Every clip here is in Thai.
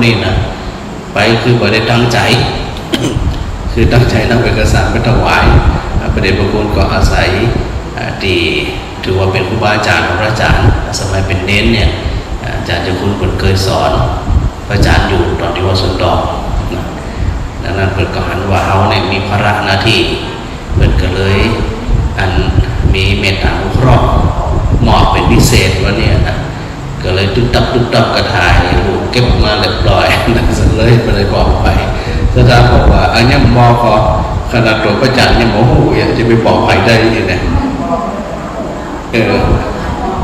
นี่นะไปคือบ่ได้ตั้งใจ คือตั้งใจนำเอกสารไปถวายพระเดชพระคุณก็อาศัยที่ถือว่าเป็นครูบาอาจารย์ของพระอาจารย์สมัยเป็นเน้นเนี่ยอาจารย์เจ้าคุณเคยสอนพระอาจารย์อยู่ตอนที่วัดสวนดอกดังนั้นเพิ่นก็หันว่าเฮาเนี่ยมีภาระหน้าที่เพิ่นก็เลยมีเมตตาอนุเคราะห์เหมาะเป็นพิเศษว่าเนี่ยนะก็เลยตุ๊บกระถ่ายรูปเก็บมาเรียบร้อยนั่นเลยไปเลยบอกไปถ้าบอกว่าอันนี้มอขอขนาดตัวพระอาจารย์เนี่ยโมโหอยากจะไปบอกไปได้ยังไง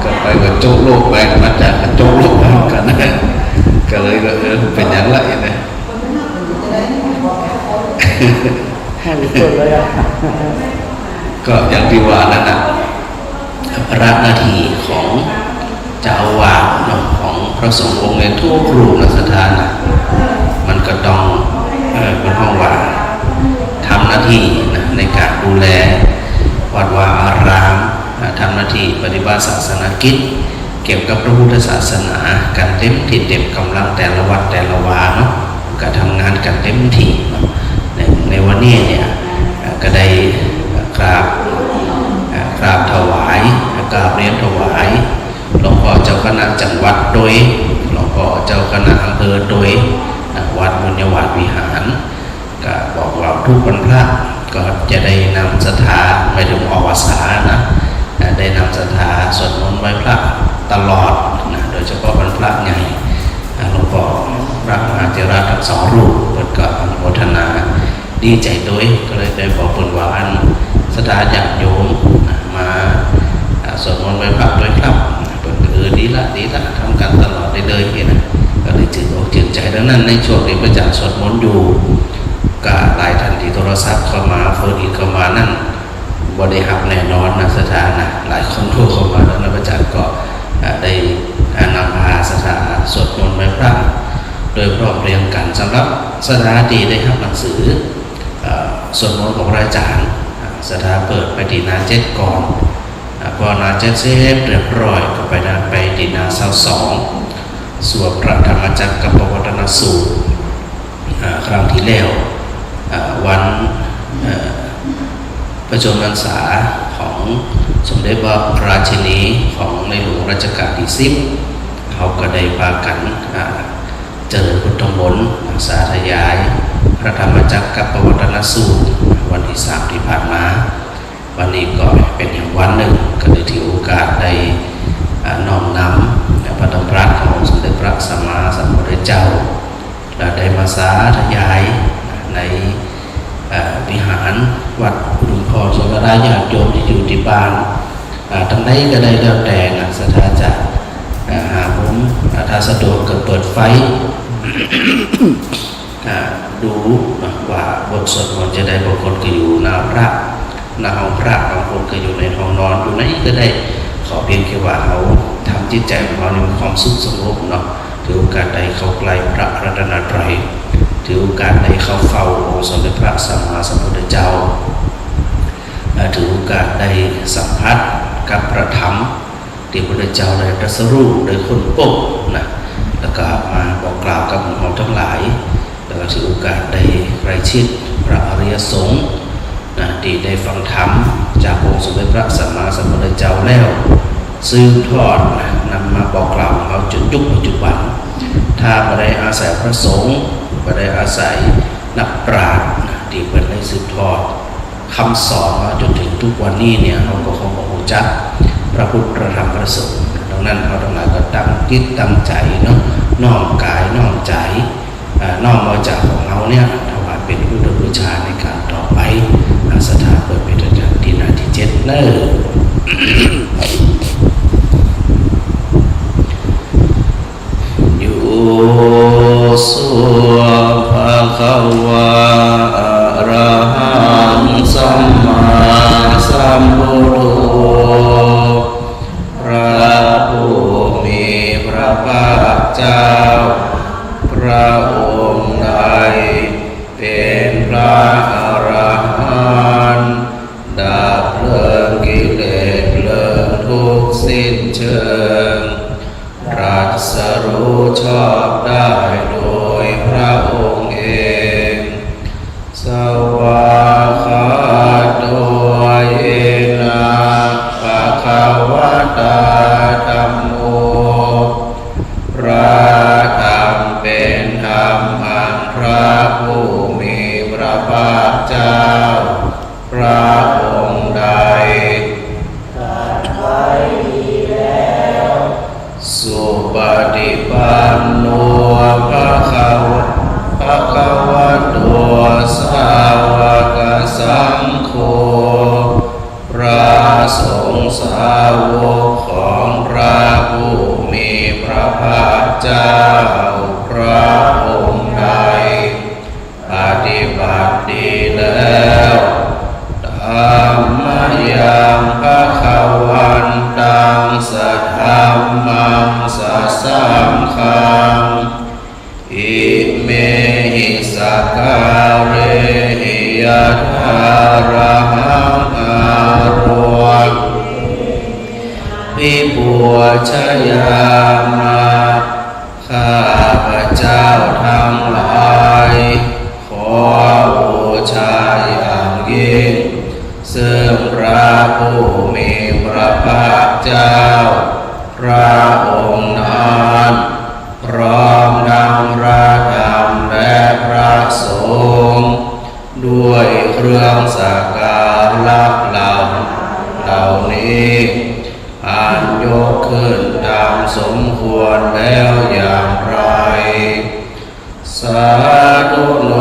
ก็ไปกับโจ๊กโลกไปมาจากโจ๊กโลกกันนะก็เลยก็เป็นอย่างไรเนี่ยก็อย่างที่ว่านั่นนะพระหน้าที่ของเจ้าอาวาสของพระสงฆ์องค์ในทั่วครูนักสถานนะมันก็ต้องเป็นห้องว่าทำหน้าที่นะในการดูแลวัดวาอารามทำหน้าที่ปฏิบัติศาสนกิจเกี่ยวกับพระพุทธศาสนาการเต็มที่เต็มกำลังแต่ละวัดแต่ละวาเนาะการทำงานกันเต็มที่ในวันนี้เนี่ยก็ได้กราบถวายกราบเรียนถวายหลวงพ่อเจ้าคณะจังหวัดโดยหลวงพ่อเจ้าคณะอำเภอโดยวัดบุญญวาสวิหารก็บอกว่าทุกวันพระก็จะได้นำศรัทธาไม่ถึงอวสานนะได้นำศรัทธาสวดมนต์ไหว้พระตลอดนะโดยเฉพาะวันพระใหญ่หลวงพ่อพระมหาเถระทั้งสองรูปเปิดก็อนุโมทนาดีใจด้วยก็เลยได้บอกเปิดว่าอันศรัทธาญาติโยมมาสวดมนต์ไหว้พระด้วยครับเปิดดีละทำกันตลอดเลยนะก็เลยจืดอกจืดใจดังนั้นในช่วงที่พระอาจารย์สวดมนต์อยู่ก็หลายท่านที่โทรศัพท์เข้ามาโฟนอินเข้ามานั่นบริหารแน่นอนนะสถานะหลายคนโทรเข้ามาแล้วนะพระอาจารย์ก็ได้นำพาสถาสวดมนต์ไหว้พระโดยพร้อมเพรียงกันสำหรับสถาดีได้รับหนังสือสวดมนต์ของพระอาจารย์สถาเปิดไปดีนา7ก่อนพอนา7เสร็จเรียบร้อยก็ไปดีนา22สวดพระธรรมจักรกับปวัตนสูตรครั้งที่แล้ววันประชนพรรษาของสมเด็จพระราชินีของในหลวงรัชกาลที่10เขาก็ได้พากันเจริญพุทธมนต์สาธยายพระธรรมจักรกับปวัตนสูตรวันที่3ที่ผ่านมาวันนี้ก็เป็นอย่างวันหนึ่งก็ได้ถือโอกาสได้น้อมนำพระธรรมพระของสมเด็จพระสัมมาสัมพุทธเจ้าและได้มาสาธยายในวิหารวัดหลวงพ่อสมรายญาติโยมที่อยู่ที่บ้านทั้งนี้ก็ได้แล้วแต่นะสถาจะหาผมถ้าสะดวกก็เปิดไฟ ดูว่าบทสวดมนต์จะได้บางคนก็อยู่หน้าพระหน้าห้องพระบางคนก็อยู่ในห้องนอนอยู่ไหนก็ได้ขอเพียงแค่ว่าเขาทำจิตใจของเรามีความสุขสงบเนาะถือโอกาสใดเข้าใกล้พระรัตนตรัยถือโอกาสใดเข้าเฝ้าองค์สมเด็จพระสัมมาสัมพุทธเจ้าถือโอกาสได้สัมผัสกับพระธรรมที่พระพุทธเจ้าได้ตรัสรู้ได้ค้นพบนะแล้วก็มาบอกกล่าวกับหมู่เราทั้งหลายแล้วก็ถือโอกาสได้ใกล้ชิดพระอริยสงฆ์นะที่ได้ฟังธรรมจากองค์สมเด็จพระสัมมาสัมพุทธเจ้าแล้วสืบทอดนำมาบอกกล่าวเราจนยุคปัจจุบันถ้าไม่ได้อาศัยพระสงฆ์ไม่ได้อาศัยนักปราชญ์ที่เป็นได้สืบทอดคำสอนมาจนถึงทุกวันนี้เนี่ยเราก็คงรู้จักพระพุทธพระธรรมพระสงฆ์ดังนั้นเราทั้งหลายก็ตั้งจิตตั้งใจเนาะน้อมกายน้อมใจน้อมมาจากของเราเนี่ยถวายเป็นพุทธบูชาในการต่อไปสถาเปิดเป็นที่นาที่7เนอสุภะคะวะอะระหังสัมมาสัมพุทโธพระผู้มีพระภาคเจ้าพระองค์ใดเป็นพระอรหันต์ดับเพลิงกิเลสเพลิงทุกข์สิ้นเชิงตรัสรู้ชอบได้โดย ภาคเจ้าพระองค์ใดสุปฏิปันโนภะคะวะโตสาวกสังโฆพระสงฆ์สาวกของพระผู้มีพระภาคเจ้าพระองค์ใดปฏิบัติดีแล้วธัมมยังภะคะวันตังสัทธัมมังสัสสังฆังอิเมหิสักการเรหิยถารหังอาโรวิปัวชยามาข้าพเจ้าทั้งหลายขอบูชาอย่างยิ่งซึ่งพระผู้มีพระภาคเจ้าพระองค์นั้นพร้อมทั้งพระธรรมและพระสงฆ์ด้วยเครื่องสักการะเหล่านี้อันยกขึ้นตามสมควรแล้วอย่างไรสาธุโน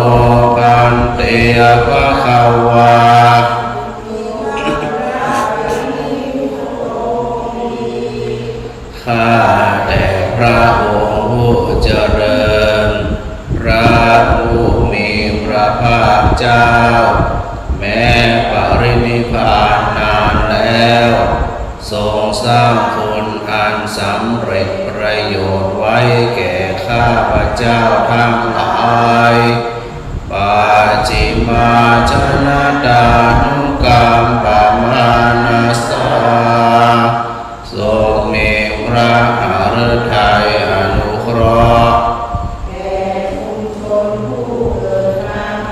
ปันเตภะคะวาข้าแต่พระองค์ผู้เจริญพระผู้มีพระภาคเจ้าแม้ปรินิพพานนานแล้วทรงสร้างคุณอันสำเร็จประโยชน์ไว้แก่ข้าพเจ้าทั้งหลายปาจิมาชนะดานุกรรมปมานาสาทรงมีพระหฤทัยอนุเคราะห์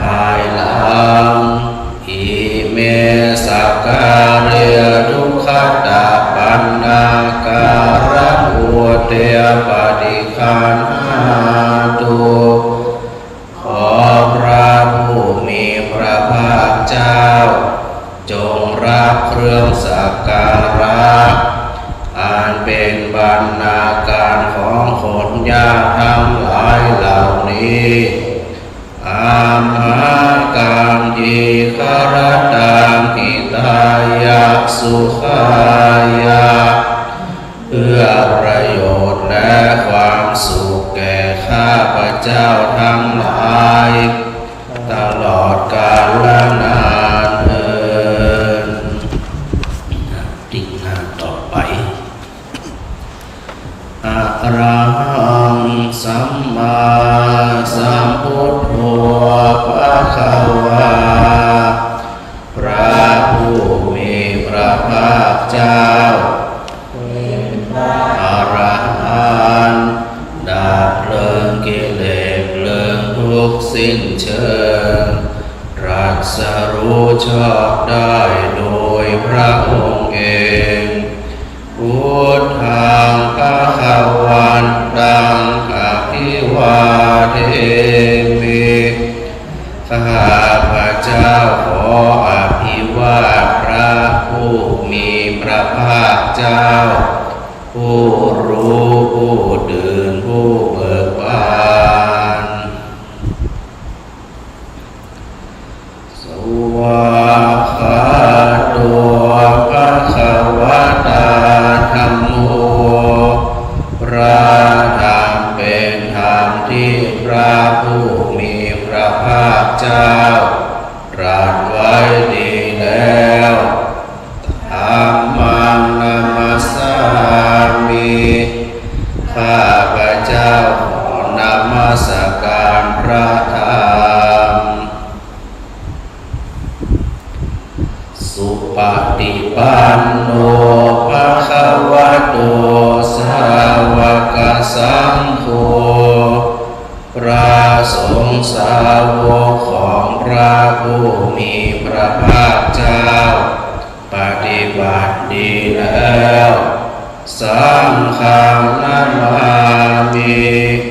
ภายหลังอิเมสักการะทุกขตาปันนาการะอุเทปฏิคันหาตุขอพระผู้มีพระภาคเจ้าจงรับเครื่องสักการะอันเป็นบรรณาการของคนยากทั้งหลายเหล่านี้อามหาการยิคารตังหิตายะสุขายะเพื่อประโยชน์และความสุขแก่ข้าพเจ้าทั้งหลายตลอดกาลนานเถิดติ่งหน้าต่อไปอะระหังสัมมาสัมพุทโธภะคะวาพระผู้มีพระภาคเจ้าอรหันต์ดับเพลิงกิเลสเพลิงทุกข์สิ้นเชิงตรัสรู้ชอบได้โดยพระองค์เองพุทธังภะคะวันตังอภิวาเทมิข้าพเจ้าขออภิวาทพระผู้มีพระภาคเจ้าผู้รู้ผู้ตื่นผู้เบิกบานสวากขาโตภะคะวะตาธัมโมพระธรรมเป็นธรรมที่พระผู้มีพระภาคเจ้าตรัสไว้ดีแล้วธัมมังนามัสสามิข้าพเจ้าขอนมัสการพระธรรมสุปฏิปันโนภะคะวะโตสาวกสังโฆพระสงฆ์สาวกของพระผู้มีพระภาคเจ้าปฏิบัติดีแล้วสังฆังนามามิ ข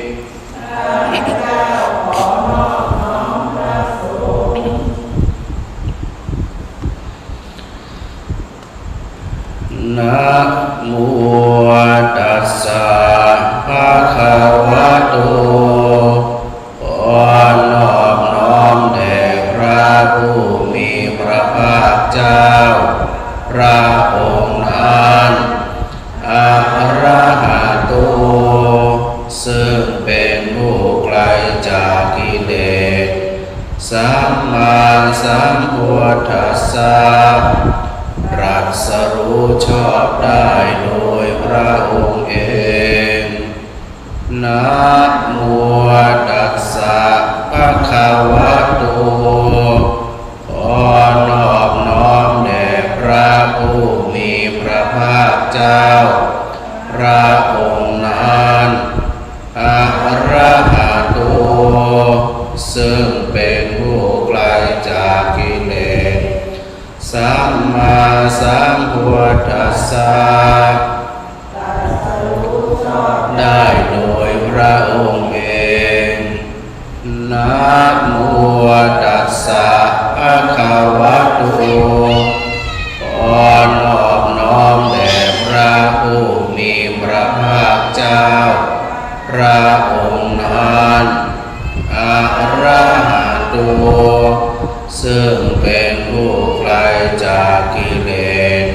จากกิเลสสัมมาสัมพุทธัสสะตรัสรู้ชอบได้โดยพระองค์เองนะโมตัสสะภะคะวะโตขอนอบน้อมแด่พระผู้มีพระภาคเจ้าพระองค์นั้นอะระหะโตซึ่งเป็นผู้ไกลจากกิเลสสัมมาสัมพุทธัสสะได้โดยพระองค์เองนะโมตัสสะภะคะวะโตขอนอบน้อมแด่พระผู้มีพระภาคเจ้าพระองค์นั้นอะระหะโตซึ่งเป็นผู้ไกลจากกิเลส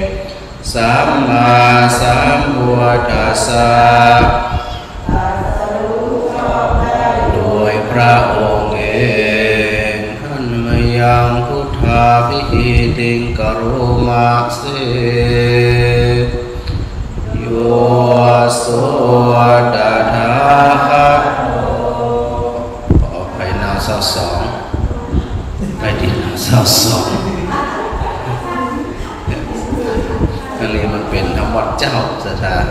สัมมาสัมพุทธัสสะโดยพระองค์เองท่านมยังพุทธาภิหิติงกโรมาเสโยโสตถาคตขอไปหน้า22ไปที่หน้า22อันนี้มันเป็นธรรมวัดเจ้าสถาน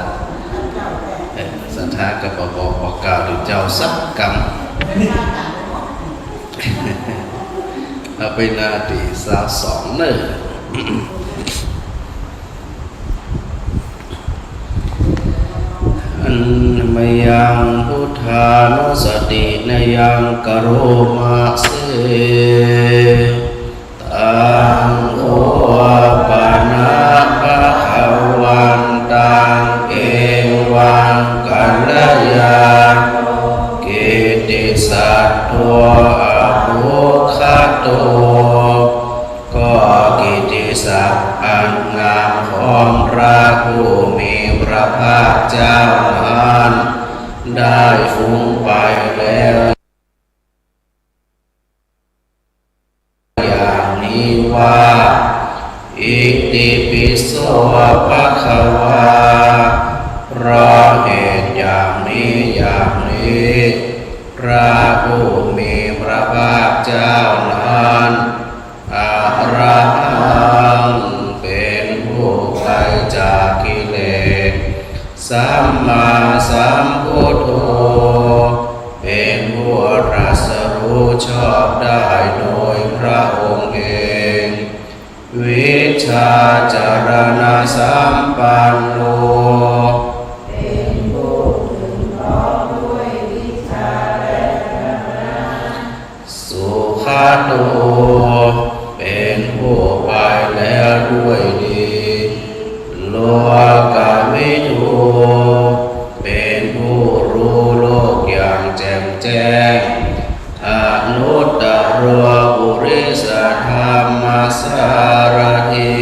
สถานกับบอกกล่าวหรือเจ้าสักกรรมเอาไปหน้าที่22เนอะอันมยังพุทธานุสตินยังกโรมาเสตังโอปานะภะคะวันตังเอวังกัลยาณกิติสัตโตอะภุคโตก็กิติศัพท์อันงามของพระผู้มีพระภาคเจ้านั้นได้ฟุ้งไปแล้วอย่างนี้ว่าอิติปิโสภะคะวาเพราะเหตุอย่างนี้อย่างนี้พระผู้มีพระภาคเจ้านั้นอะระหังเป็นผู้ไกลจากกิเลสสัมมาสัมพุทโธเป็นผู้ตรัสรู้ชอบได้โดยพระองค์เองวิชาจารณะสัมปันโนเป็นผู้ถึงพร้อมด้วยวิชาและธรรมะสุขโตเป็นผู้ไปแล้วด้วยดีโลกวิทูเป็นผู้รู้โลกอย่างแจ่มแจ้งอนุตตรปุริสธรรมสารถิ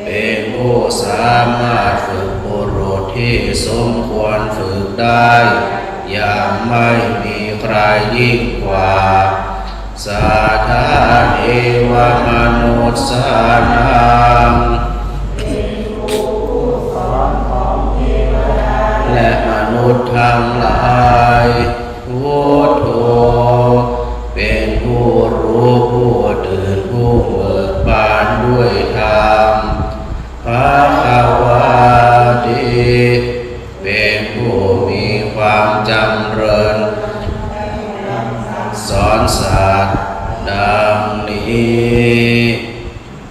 เป็นผู้สามารถฝึกบุรุษที่สมควรฝึกได้อย่างไม่มีใครยิ่งกว่าสัทธาเทวมนุษย์สานังและมนุษย์ทั้งหลายพุทโธเป็นผู้รู้ผู้ตื่นผู้เบิกบานด้วยธรรมภะคะวาติเป็นผู้มีความจำเริญสอนสัตว์ดังนี้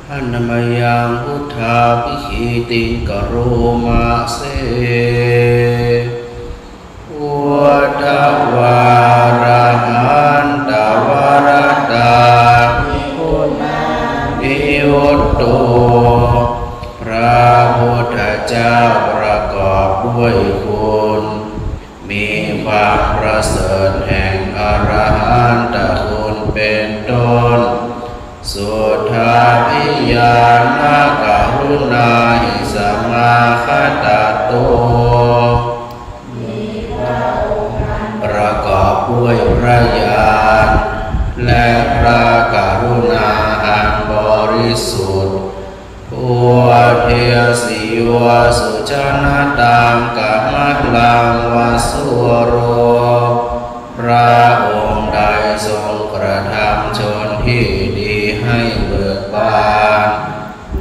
อันมยังพุทธาภิหิติงกโรมาเสวัฏวารหันตวรตานิยุตโตพระพุทธเจ้าประกอบด้วยคุณมีความประเสริฐแห่งอรหันตคุณเป็นต้นสุทธาภิญาณกรุณาหิสมาคตโตประกอบด้วย ระญาณและพระกรุณาอันบริสุทธิ์อุเทศิวสุจนะตามกัมมะลังวสุโรพระองค์ใดทรงกระทำชนที่ดีให้เบิกบาน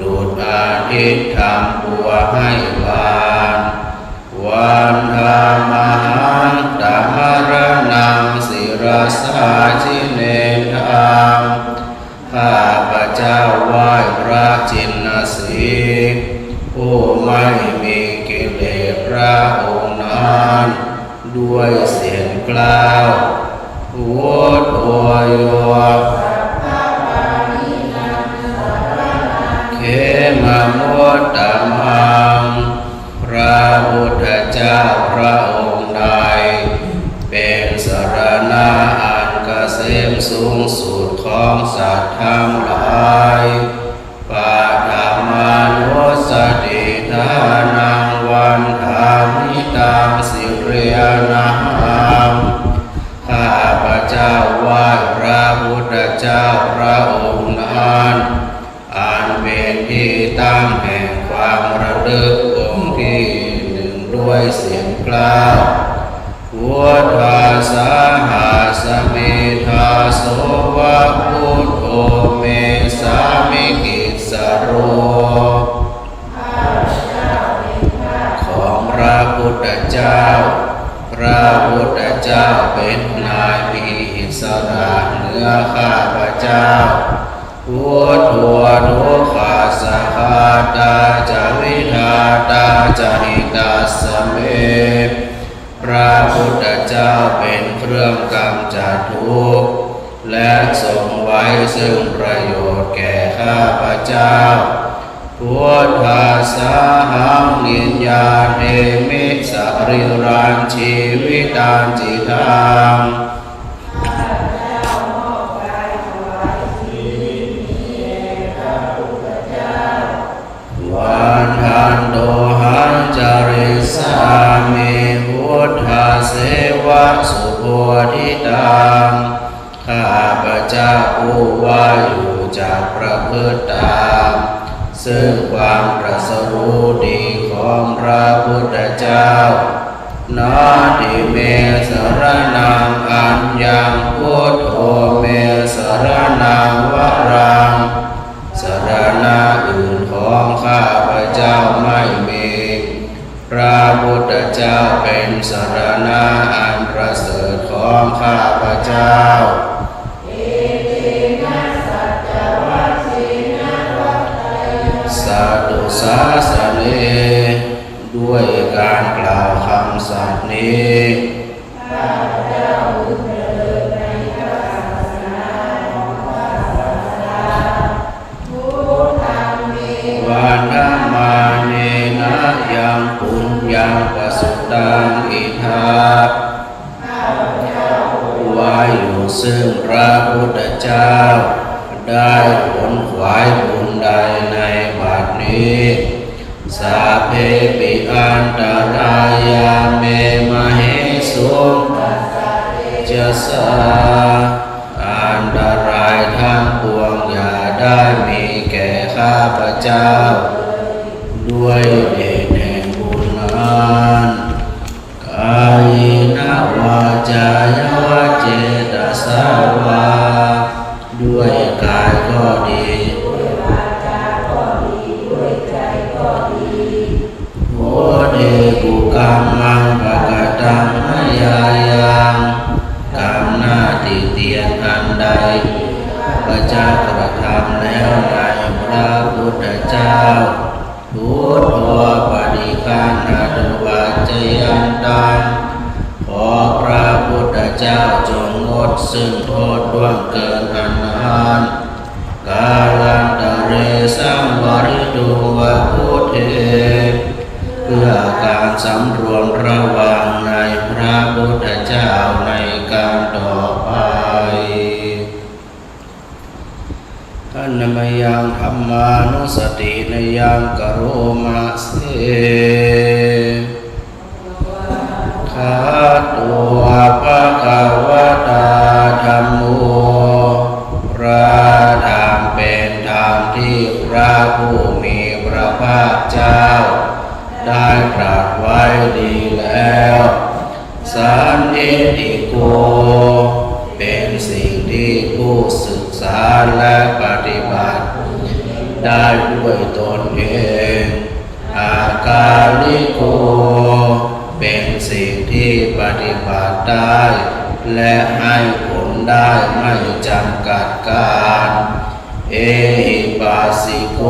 ดุจอาทิตย์ทำบัวให้บานวันธรรมหังตัมมรณังศิรสาชิเนธังข้าพเจ้าไหว้พระจินสีห์ผู้ไม่มีกิเลสพระองค์นั้นด้วยเสียงกล่าวโอโทโยเขมมุตตมังพระพุทธเจ้าพระองค์ใดเป็นสรณะอันเกษมสูงสุดของสัตว์ทั้งหลายปาฐามานุสติทานังวันธามิตังสิริยนาหังข้าพเจ้าไหว้พระพุทธเจ้าพระองค์นั้นอันเป็นที่ตั้งแห่งความระลึกองค์ที่หนึ่งด้วยเสียงกล่าวพุทธาสาหาสมิทาโสวะพุทโธเมสามิกิสโรของพระพุทธเจ้าพระพุทธเจ้าเป็นนายมีอิสระเหนือข้าพเจ้าพุทโธทุกขาสหาตาจาวิธาตาจาหิตาสเมพระพุทธเจ้าเป็นเครื่องกำจัดทุกข์และทรงไว้ซึ่งประโยชน์แก่ข้าพเจ้าพุทธาสาหังนิญญาเทมิสริรันชีวิตันจิตังวันทันโตหันจาริสามิพุทธาเสวะสุโพธิตังข้าพเจ้าผู้ว่าอยู่จากประพฤติตามซึ่งความตรัสรู้ดีของพระพุทธเจ้านาทิเมสรนังอัญญังพุทโธเมสรนังวรังสรณะอื่นของข้าพเจ้าไม่มีพระพุทธเจ้าเป็นสรณะอันประเสริฐของข้าพเจ้าสัตตุสาสเนด้วยการกล่าวคำสัตย์นี้วันธรรมาเนนะยังปุญญังปสุตังอิทาว่าอยู่ซึ่งพระพุทธเจ้าได้ผลขวายบุญใดในบัดนี้สาเพปิอันตรายาเมมเหสุจะสาอันตรายทั้งปวงอย่าได้มีแก่ข้าพเจ้าด้วยเดชแห่งบุญนั้นกายนวาจายวเจตสาวาด้วยกายก็ดีโหเดกุกรรมังปะกตังมยายังกรรมหน้าติเตียนอันใดพระเจ้ากระทำแล้วในพระพุทธเจ้าพุทโธปฏิคันหตุวัจจยันตังขอพระพุทธเจ้าจงงดซึ่งโทษล่วงเกินอันนานกาลันตเรสัมวริตุวะพุทเทเพื่อการสำรวมระวังในพระพุทธเจ้าในการต่อไปอันนมยังธรรมานุสตินยังกโรมะเสข คะตัวภะคะวะตาธัมโมพระธรรมเป็นธรรมที่พระผู้มีพระภาคเจ้าได้ตรัสไว้ดีแล้วสันทิฏฐิโกเป็นสิ่งที่ผู้ศึกษาและปฏิบัติได้ด้วยตนเองอากาลิโกเป็นสิ่งที่ปฏิบัติได้และให้ผลได้ไม่จำกัดการเอหิปัสสิโก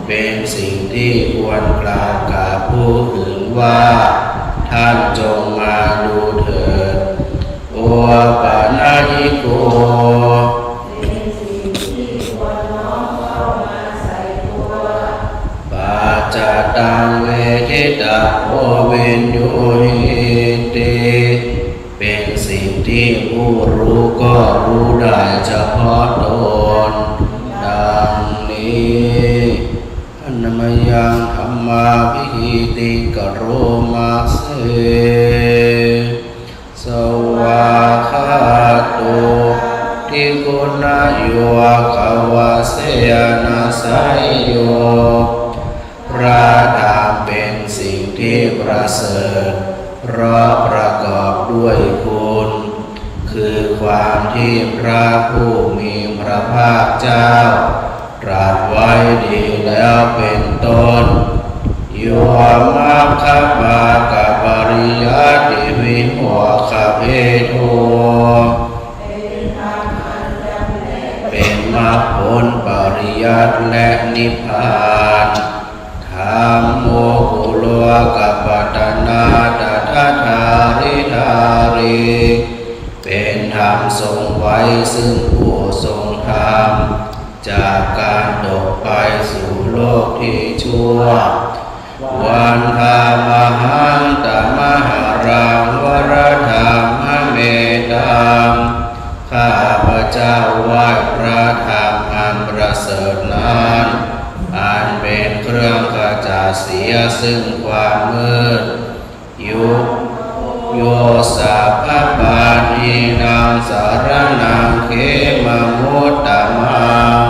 เป็นสิ่งที่ควรกล่าวกับผู้อื่นว่าท่านจงมาดูเถิดโอปานายิโกปัจจตังเวทิตาโอเวนโยหิติเป็นสิ่งที่ผู้รู้ก็รู้ได้เฉพาะตนดังนี้อันนมยังธรรมาภิหิติกโรมาเสสวาคาโตทิกุณโยขาวาเสยนาสายโยพระธรรมเป็นสิ่งที่ประเสริฐเพราะประกอบด้วยคุณคือความที่พระผู้มีพระภาคเจ้าตรัสไว้ดีแล้วเป็นต้นโยมัคคปากับปริยัติวิโมขเพโทเป็นมรรคผลปริยัติและนิพพานธัมโมกุโลกัปปตนาตถาธาริธาริเป็นธรรมทรงไว้ซึ่งผู้ทรงธรรมจากการตกไปสู่โลกที่ชั่ววันธามหังตมหารังวรธรรมเมตังข้าพเจ้าไหว้พระธรรมอันประเสริฐนั้นอันเป็นเครื่องขจัดเสียซึ่งความมืดยุโยสัพพปานีนางสารนังเขมมุตตมัง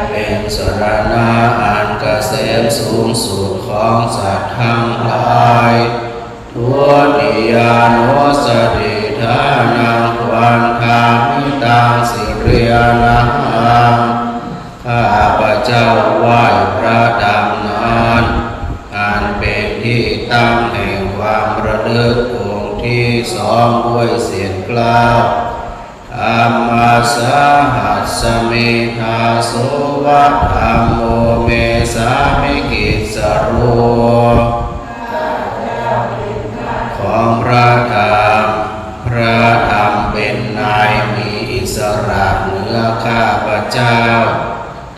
เป็นสรณะอันเกษมสูงสุดของสัตว์ทั้งหลายทุติยานุสติทานังวันธามิตังสิริยนังข้าพเจ้าไหว้พระธรรมนั้นอันเป็นที่ตั้งแห่งความระลึกองค์ที่สองด้วยเสียงกล่าวธัมมัสสะหัสสะเมธาโสวะธัมโมเมสามิกิสสโรของพระธรรมพระธรรมเป็นนายมีอิสระเหนือข้าพเจ้า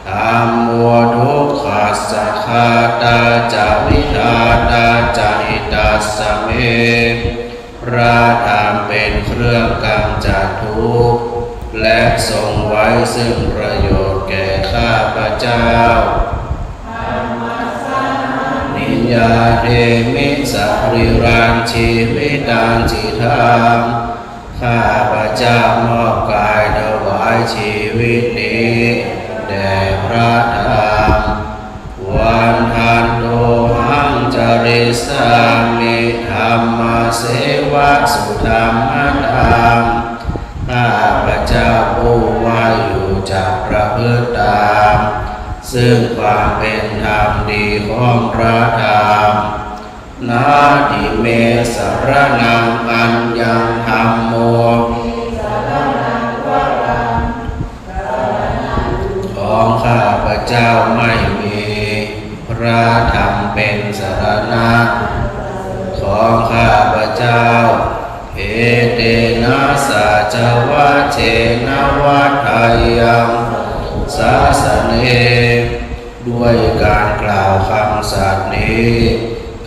ธัมโมทุกขัสสะคาตาจาวิธาตาจาหิตัสสะเมพระธรรมเป็นเครื่องกำจัดทุกข์และทรงไว้ซึ่งประโยชน์แก่ข้าพเจ้านิยาเทมิสัพริรังชีวิตังจิตังข้าพเจ้ามอบกายถวายชีวิตนี้แด่พระธรรมวันทันโตหังจริสามิธรรมเสวะสุธรรมธรรมข้าพเจ้าผู้ว่าอยู่จากประพฤติตามซึ่งความเป็นธรรมดีของพระธรรมนาทิเมสรนังอัญญังธัมโมของข้าพเจ้าไม่มีพระธรรมเป็นสรณะของข้าพเจ้าเอเตนะสัจวะเชนะวัฏฐายังศาสเนด้วยการกล่าวคำสัตย์นี้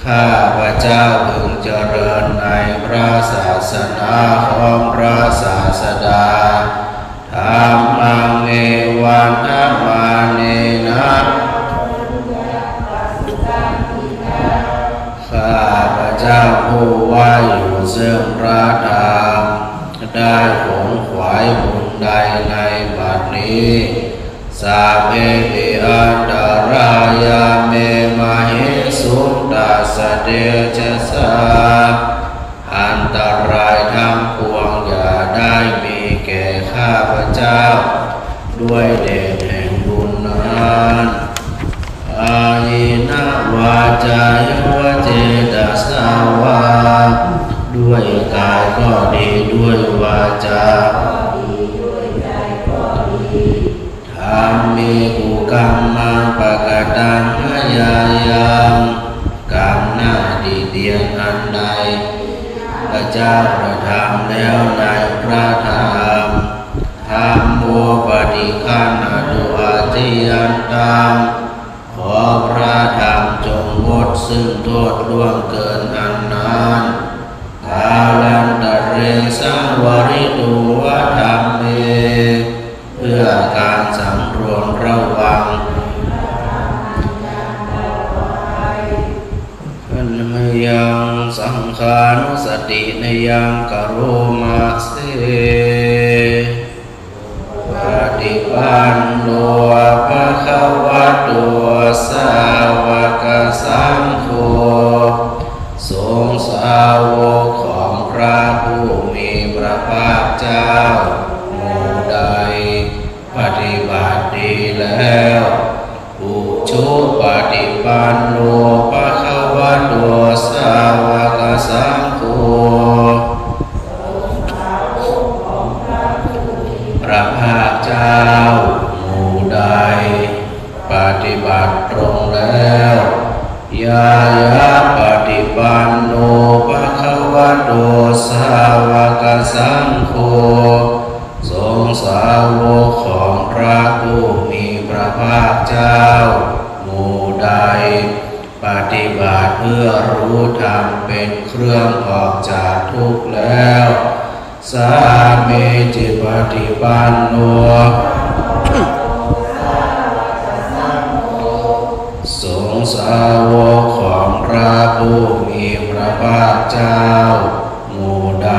ข้าพเจ้าพึงเจริญในพระศาสนาของพระศาสดาธัมมังเอวันธัมมาเนนะข้าพ เจ้าผู้ว่าอยู่ซึ่งพระธรรมได้ขนขวายบุญใดในบัดนี้สาเพปิอันตรายาเมมาหิสุตตัสสะเดชะสาอันตรายทั้งปวงอย่าได้มีแก่ข้าพเจ้าด้วยเดชแห่งบุญนั้นอายินะวาจายวเจตสาวาด้วยกายก็ดีด้วยวาจาธรรมิกุกรรมังปะกตังพยายามกรรมหน้าดีเตียนอันใดพระเจ้าประทำแล้วในพระธรรมธรรมโมปฏิคันตุอาจิยันตังขอพระธรรมจงงดซึ่งโทษล่วงเกินอันนั้นกาลันตะเรสังวริตุวะธรรมเมเพื่อการสำรวมระวังขันมยังสังขานุสตินยังกโรมาเสปฏิปันโนภะคะวะโตสาวกสังโฆสงฆ์สาวกของพระผู้มีพระภาคเจ้าหมู่ใดปฏิบัติดีแล้วอุชุปฏิปันโนภะคะวะโตสาวกสังโฆพระภาคเจ้าหมู่ใดปฏิบัติตรงแล้วยายะปฏิปันโนภะคะวะโตสาวกสังโฆสงฆ์สาวกของพระผู้มีพระภาคเจ้าหมู่ใดปฏิบัติเพื่อรู้ธรรมเป็นเครื่องออกจากทุกข์แล้วสามีจิปฏิปันโนสงฆ์สาวกของพระผู้มีพระภาคเจ้าหมู่ใด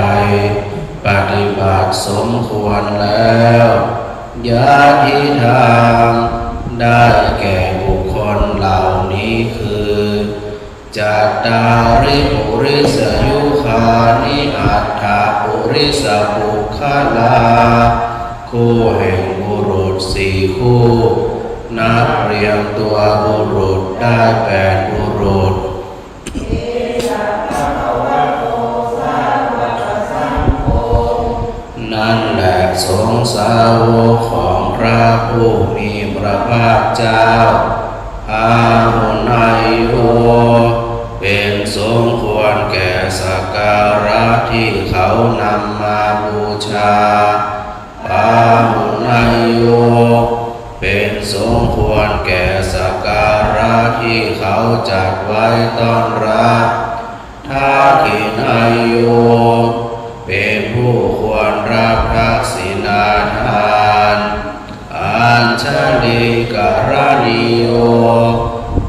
ปฏิบัติสมควรแล้วญาติธรรมได้แก่บุคคลเหล่านี้คือจัตตาริปุริสยุคานิอัตถปุริสปุคลาคู่แห่งบุรุษสี่คู่นับเรียงตัวบุรุษได้8บุรุษนั่นแหละสงฆ์สาวกของพระผู้มีพระภาคเจ้าอาหุนายโยเป็นสมควรแก่สักการะที่เขานำมาบูชาอาหุนายโยเป็นสมควรแก่สักการะที่เขาจัดไว้ต้อนรับทักขินายโยเป็นผู้ควรรับทักษิณาทานอัญชลีกรณีโย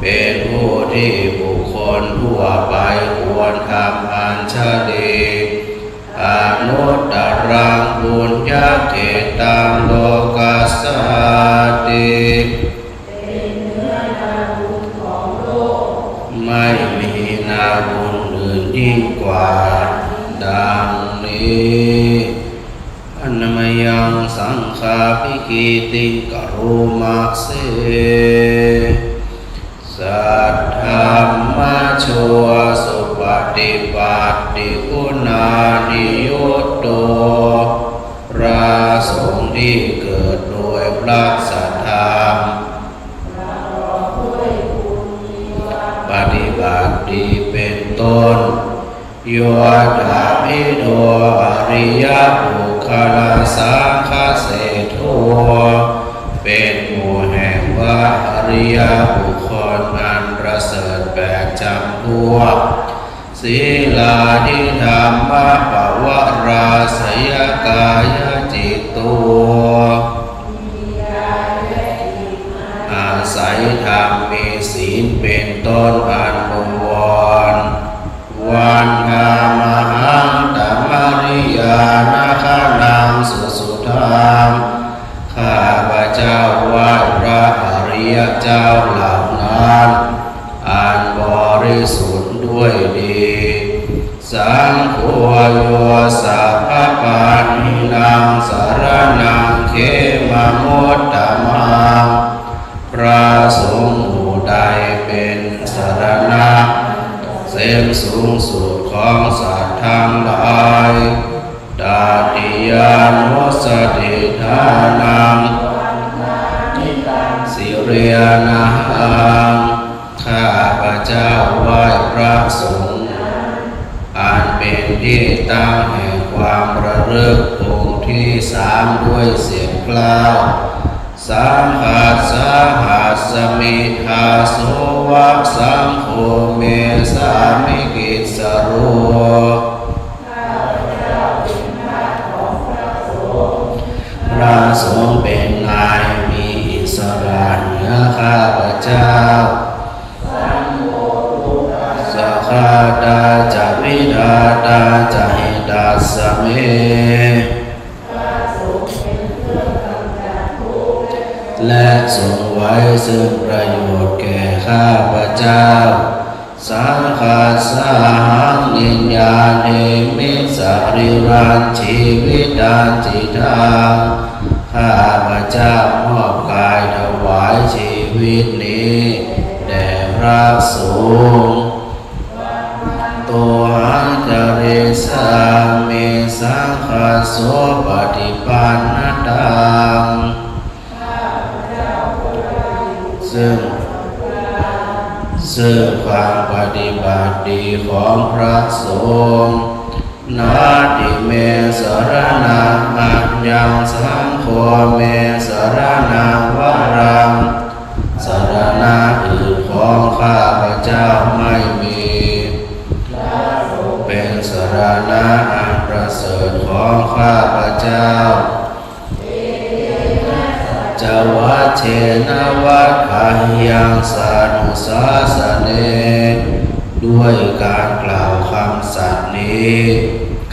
เป็นผู้ที่บุคคลทั่วไปควรทำอัญชลีอนุตตรังบุญญาเกตังโลกัสสติไม่มีนาบุญอื่นยิ่งกว่าดังนี้อันนมยังสังฆาภิกิติกโรมาเสสัทธัมมาโชสุปฏิปัตติคุณานิยุตโตพระสงฆ์ที่เกิดโดยพระสัทธรรมปฏิบัติดีเป็นต้นโยธาภิโตอริยบุคลาสังฆเสโทเป็นหมู่แห่งว่าอริยบุคคลอันประเสริฐ8จำพวกศีลาธิธรรมปวราสยกายจิตตัวอาศัยธรรมมีศีลเป็นต้นอันบวรว วันงามหังตัมมาริยานาคานังสุสุธามข้าพระเจ้าไหว้พระอริยเจ้าเหล่านั้นอันบริสุทธิ์ด้วยดีสังโฆโยสัพพปานินังสารนังเขมมุตตมังพระสงฆ์หมู่ใดเป็นสรณะเส้นสูงสุดของสัตว์ทั้งหลายตติยานุสติทานังสิเรียนาหังข้าพระเจ้าไหว้พระสงฆ์อันเป็นที่ตั้งแห่งความระลึกองค์ที่สามด้วยเสียงกล่าวสัมหัสสะหัสสมิหาโสวะสังโฆเมสามิกิสโรพระสงฆ์เป็นนายมีอิสระเหนือข้าพเจ้าสัคคาตาจะวิดาตาจะหิดัสสเมและทรงไว้ซึ่งประโยชน์แก่ข้าพเจ้าสังฆาสาหังนิญญาเนมิสริรันชีวิตาจิตาข้าพเจ้ามอบกายถวายชีวิตนี้แด่พระสงฆ์ตัวหังจริสามิสังฆาโสปฏิปันนตังซึ่งความปฏิบัติดีของพระสงฆ์นาติเมสรณังอัญญังสังโฆเมสรณังวรังสรณะอื่นของข้าพเจ้าไม่มีเป็นสรณะอันประเสริฐของข้าพเจ้าจวัชเชนะวัฏฐายังสานุสาสเนด้วยการกล่าวคำสัตย์นี้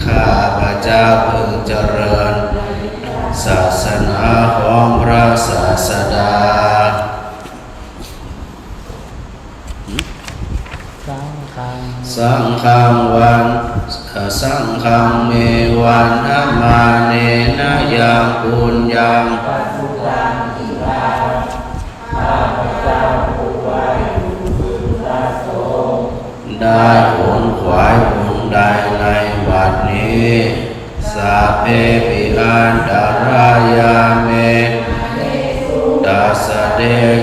ข้าพเจ้าพึงเจริญศาสนาของพระศาสดาสังฆังวันสังฆังเมวันนะมาเนนะยังปุญญังได้ผลขวายผลใดในบัดนี้สาเพปิอันตรายาเมตัสสะเด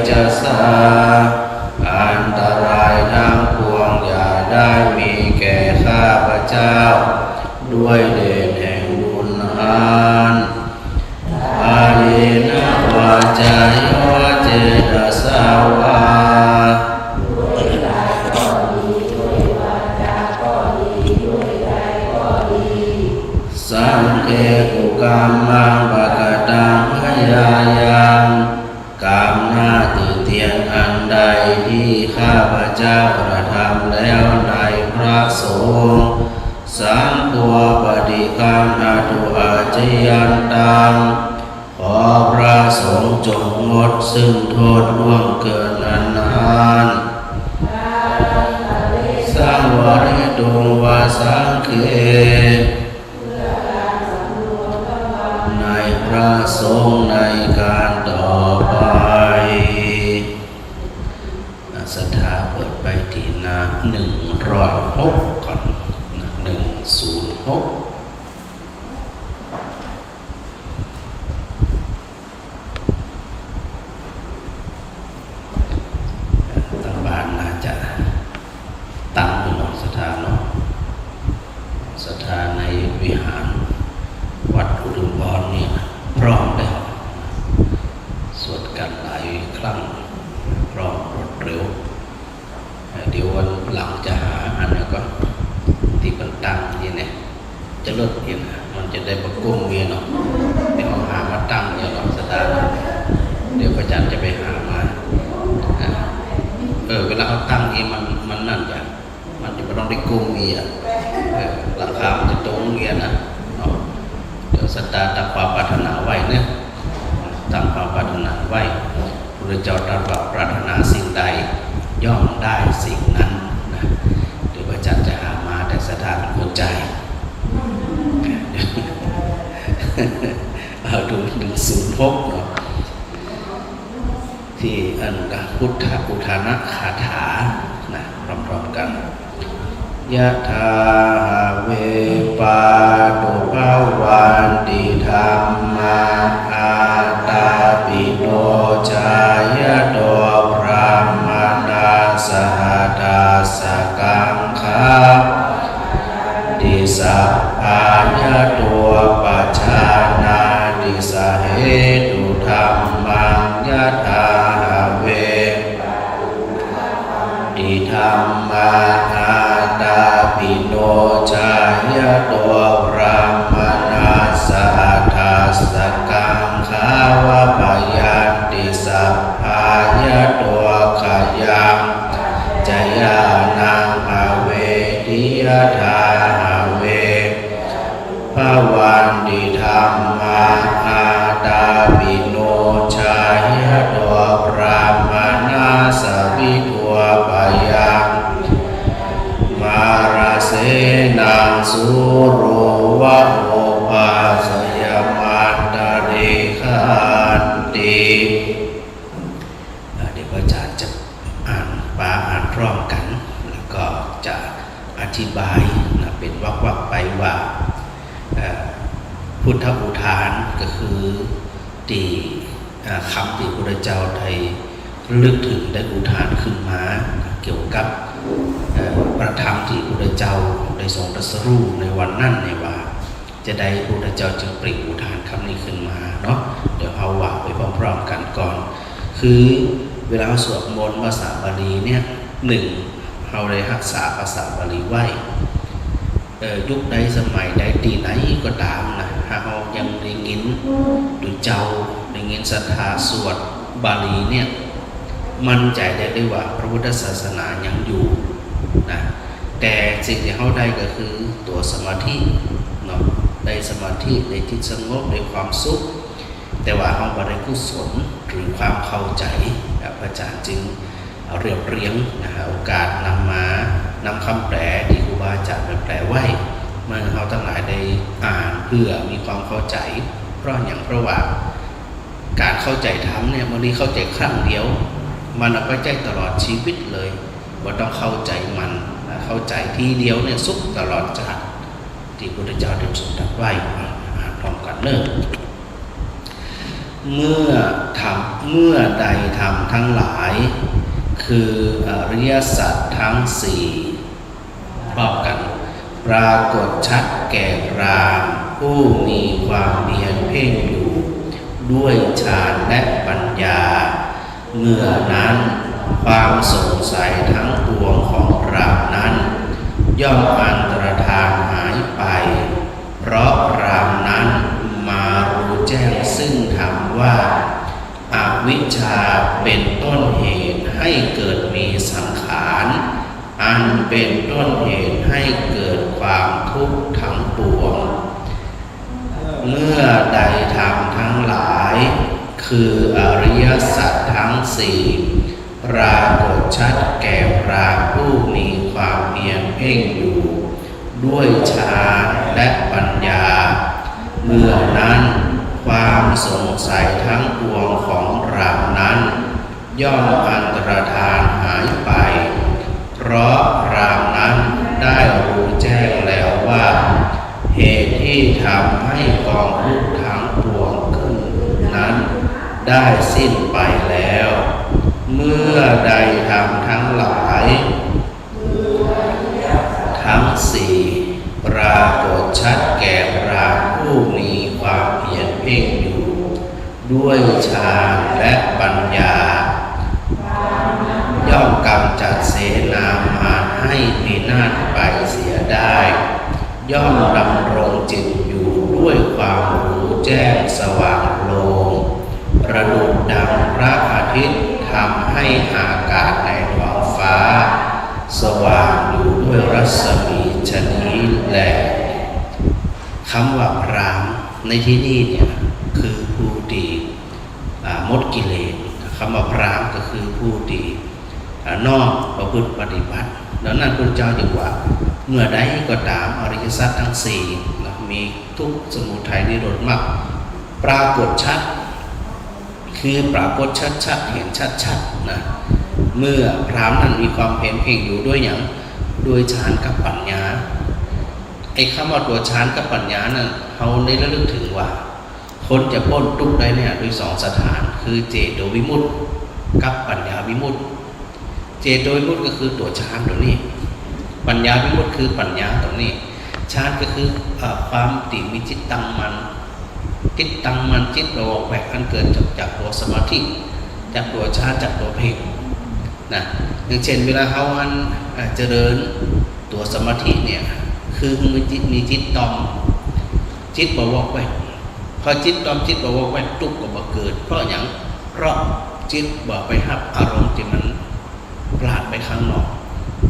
ชะสาอันตรายทั้งปวงอย่าได้มีแก่ข้าพเจ้าด้วยเดชแห่งบุญนั้นอาลินะวาจาโยเจตสาวาสังเกตุกรรมังปะกตังพยายังกรรมหน้าติเตียนอันใดที่ข้าพเจ้ากระทำแล้วในพระสงฆ์สังฆัวปฏิคันอาตุอาจยันตังขอพระสงฆ์จงงดซึ่งโทษล่วงเกินอันนานสังวริตุงวาสังเขในพระสงฆ์ในการต่อไปศรัทธาเปิดไปที่หน้า106ก่อน106ตามบ้านน่าจะตั้งหน่อยศรัทธาเนาะศรัทธาในวิหารวัดอุดมพรเนี่ยพร้อมแล้วสวดกันหลายครั้งพร้อมรวดเร็วเดี๋ยววันหลังจะหาอันนี้ก็ที่มันตั้งนี่เนี่ยจะเลิกเนี่ยนะมันจะได้ประกุ้มเมียเนาะเดี๋ยวเอาหามาตั้งเนี่ยหรอกสตาร์เดี๋ยวพระอาจารย์จะไปหามาเวลาเขาตั้งนี่มันนั่นอย่างมันจะไม่ต้องได้กุ้มเมีย หลังคามันจะตรงเงี้ยนะเนาะเดี๋ยวสัตตาตั้งความปรารถนาไว้เนี่ยตั้งความปรารถนาไว้พระเจ้าตรัสว่าปรารถนาสิ่งใดย่อมได้สิ่งนั้นนะเดี๋ยวพระอาจารย์จะหามาแต่สถานเป็นคนใจเอาดู106เนาะที่อันพุทธอุทานะคาถานะพร้อมๆกันยะถาเวปาตุภาวันติธัมมาอาตาปิโนจายะโตพระมนาสหทาสกังคาดิสัพพายะตัวปัจจานาดิสาเหตุธัมมังยะถาเวดิธัมมาอาตาปิโนจายะตัวพระมนาสหทาสกังคาวะปยันติสัพพายะตัวขยังจยานังอเวทิยถาเวภวันติธัมมาอาตาปิโนจายะตัวพระมนาสวิทัวปยังมาราเสนังสุโรวะโอภาสยมันตาริขันติเดี๋ยวพระอาจารย์จะอ่านพร้อมกันแล้วก็จะอธิบายนะเป็นวรรคๆไปว่าพุทธอุทานก็คือตีคำที่พระเจ้าได้ลึกถึงได้อุทานขึ้นมาเกี่ยวกับประธรรมที่พระเจ้าได้ทรงตรัสรู้ในวันนั้นในว่าจะได้พระเจ้าจึงปริอุทานคำนี้ขึ้นมาเนาะเดี๋ยวเอาว่าไปพร้อมๆกันก่อนคือเวลาสวดมนต์ภาษาบาลีเนี่ยเราได้รักษาภาษาบาลีไว้ยุคใดสมัยใดตีไหนก็ตามนะถ้าเรายังได้ยินดูเจ้าได้ยินศรัทธาสวดบาลีเนี่ยมั่นใจได้ว่าพระพุทธศาสนายังอยู่นะแต่สิ่งที่เขาได้ก็คือตัวสมาธิเนาะได้สมาธิได้จิตสงบได้ความสุขแต่ว่าเขาไม่ได้กุศลหรือความเข้าใจพระอาจารย์จึงเรียงนะฮะโอกาสนำคำแปลที่ครูบาอาจารย์แปลไว้เมื่อเขาทั้งหลายได้อ่านเพื่อมีความเข้าใจเพราะว่าการเข้าใจธรรมเนี่ยวันนี้เข้าใจครั้งเดียวมันเอาไปใจตลอดชีวิตเลยว่าต้องเข้าใจมันเข้าใจทีเดียวเนี่ยสุขตลอดชาติที่พระพุทธเจ้าได้ทรงตรัสไว้พร้อมกันเนิ่นเมื่อใดธรรมทั้งหลายคืออริยสัจทั้งสี่พร้อมกันปรากฏชัดแก่พราหมณ์ผู้มีความเพียรเพ่งอยู่ด้วยฌานและปัญญาเมื่อนั้นความสงสัยทั้งปวงของพราหมณ์นั้นย่อมอันตรธานหายไปเพราะพราหมณ์นั้นมารู้แจ้งซึ่งธรรมว่าอวิชชาเป็นต้นเหตุให้เกิดมีสังขารอันเป็นต้นเหตุให้เกิดความทุกข์ทั้งปวงเมื่อใดธรรมทั้งหลายคืออริยสัจทั้งสี่ปรากฏชัดแก่พราหมณ์ผู้มีความเพียรเพ่งอยู่ด้วยฌานและปัญญาเมื่อนั้นความสงสัยทั้งปวงของพราหมณ์นั้นย่อมอันตรธานหายไปเพราะพราหมณ์นั้นได้รู้แจ้งแล้วว่าเหตุที่ทำให้กองทุกข์ทั้งปวงขึ้นนั้นได้สิ้นไปแล้วเมื่อใดธรรมทั้งหลายทั้งสี่ปรากฏชัดแก่พราหมณ์ผู้มีความเพียรเพ่งอยู่ด้วยฌานและปัญญาย่อมกำจัดเสนามาให้พินาศไปเสียได้ย่อมดำรงจิตอยู่ด้วยความรู้แจ้งสว่างโปร่งประดุจดังพระอาทิตย์ทำให้อากาศในท้องฟ้าสว่างอยู่ด้วย ด้วยรัศมีชนี้แลคำว่าพรามในที่นี้เนี่ยคือผู้ที่มดกิเลสคำว่าพรามก็คือผู้ที่นอกประพฤติปฏิบัติดังนั้นพระเจ้าจึงว่าเมื่อใดก็ตามอริยสัจทั้งสี่มีทุกข์สมุทัยนิโรธมรรคปรากฏชัดคือปรากฏชัดๆเห็นชัดๆนะเมื่อพรามนั้นมีความเห็นเพ่งอยู่ด้วยอย่างด้วยฌานกับปัญญาไอ้คำว่าตัวฌานกับปัญญานั้นเขาได้ระลึกถึงว่าคนจะพ้นทุกข์ได้เนี่ยโดยสองสถานคือเจโตวิมุตติกับปัญญาวิมุตติเจโตวิมุตติก็คือตัวฌานตัวนี้ปัญญาวิมุตติคือปัญญาตรงนี้ฌานก็คือความติมีจิตตั้งมันจิตตั้งมันจิตเราออกแบบกันเกิดจากตัวสมาธิจากตัวฌานจากตัวเพ่งนะอย่างเช่นเวลาเขาเจริญตัวสมาธิเนี่ยคือมีจิตตอมจิตบวกไว้พอจิตตอมจิตบวกไว้ทุกข์ก็บ่เกิดเพราะอย่างเพราะจิตบ่ไปรับอารมณ์ที่มันพลาดไปข้างนอก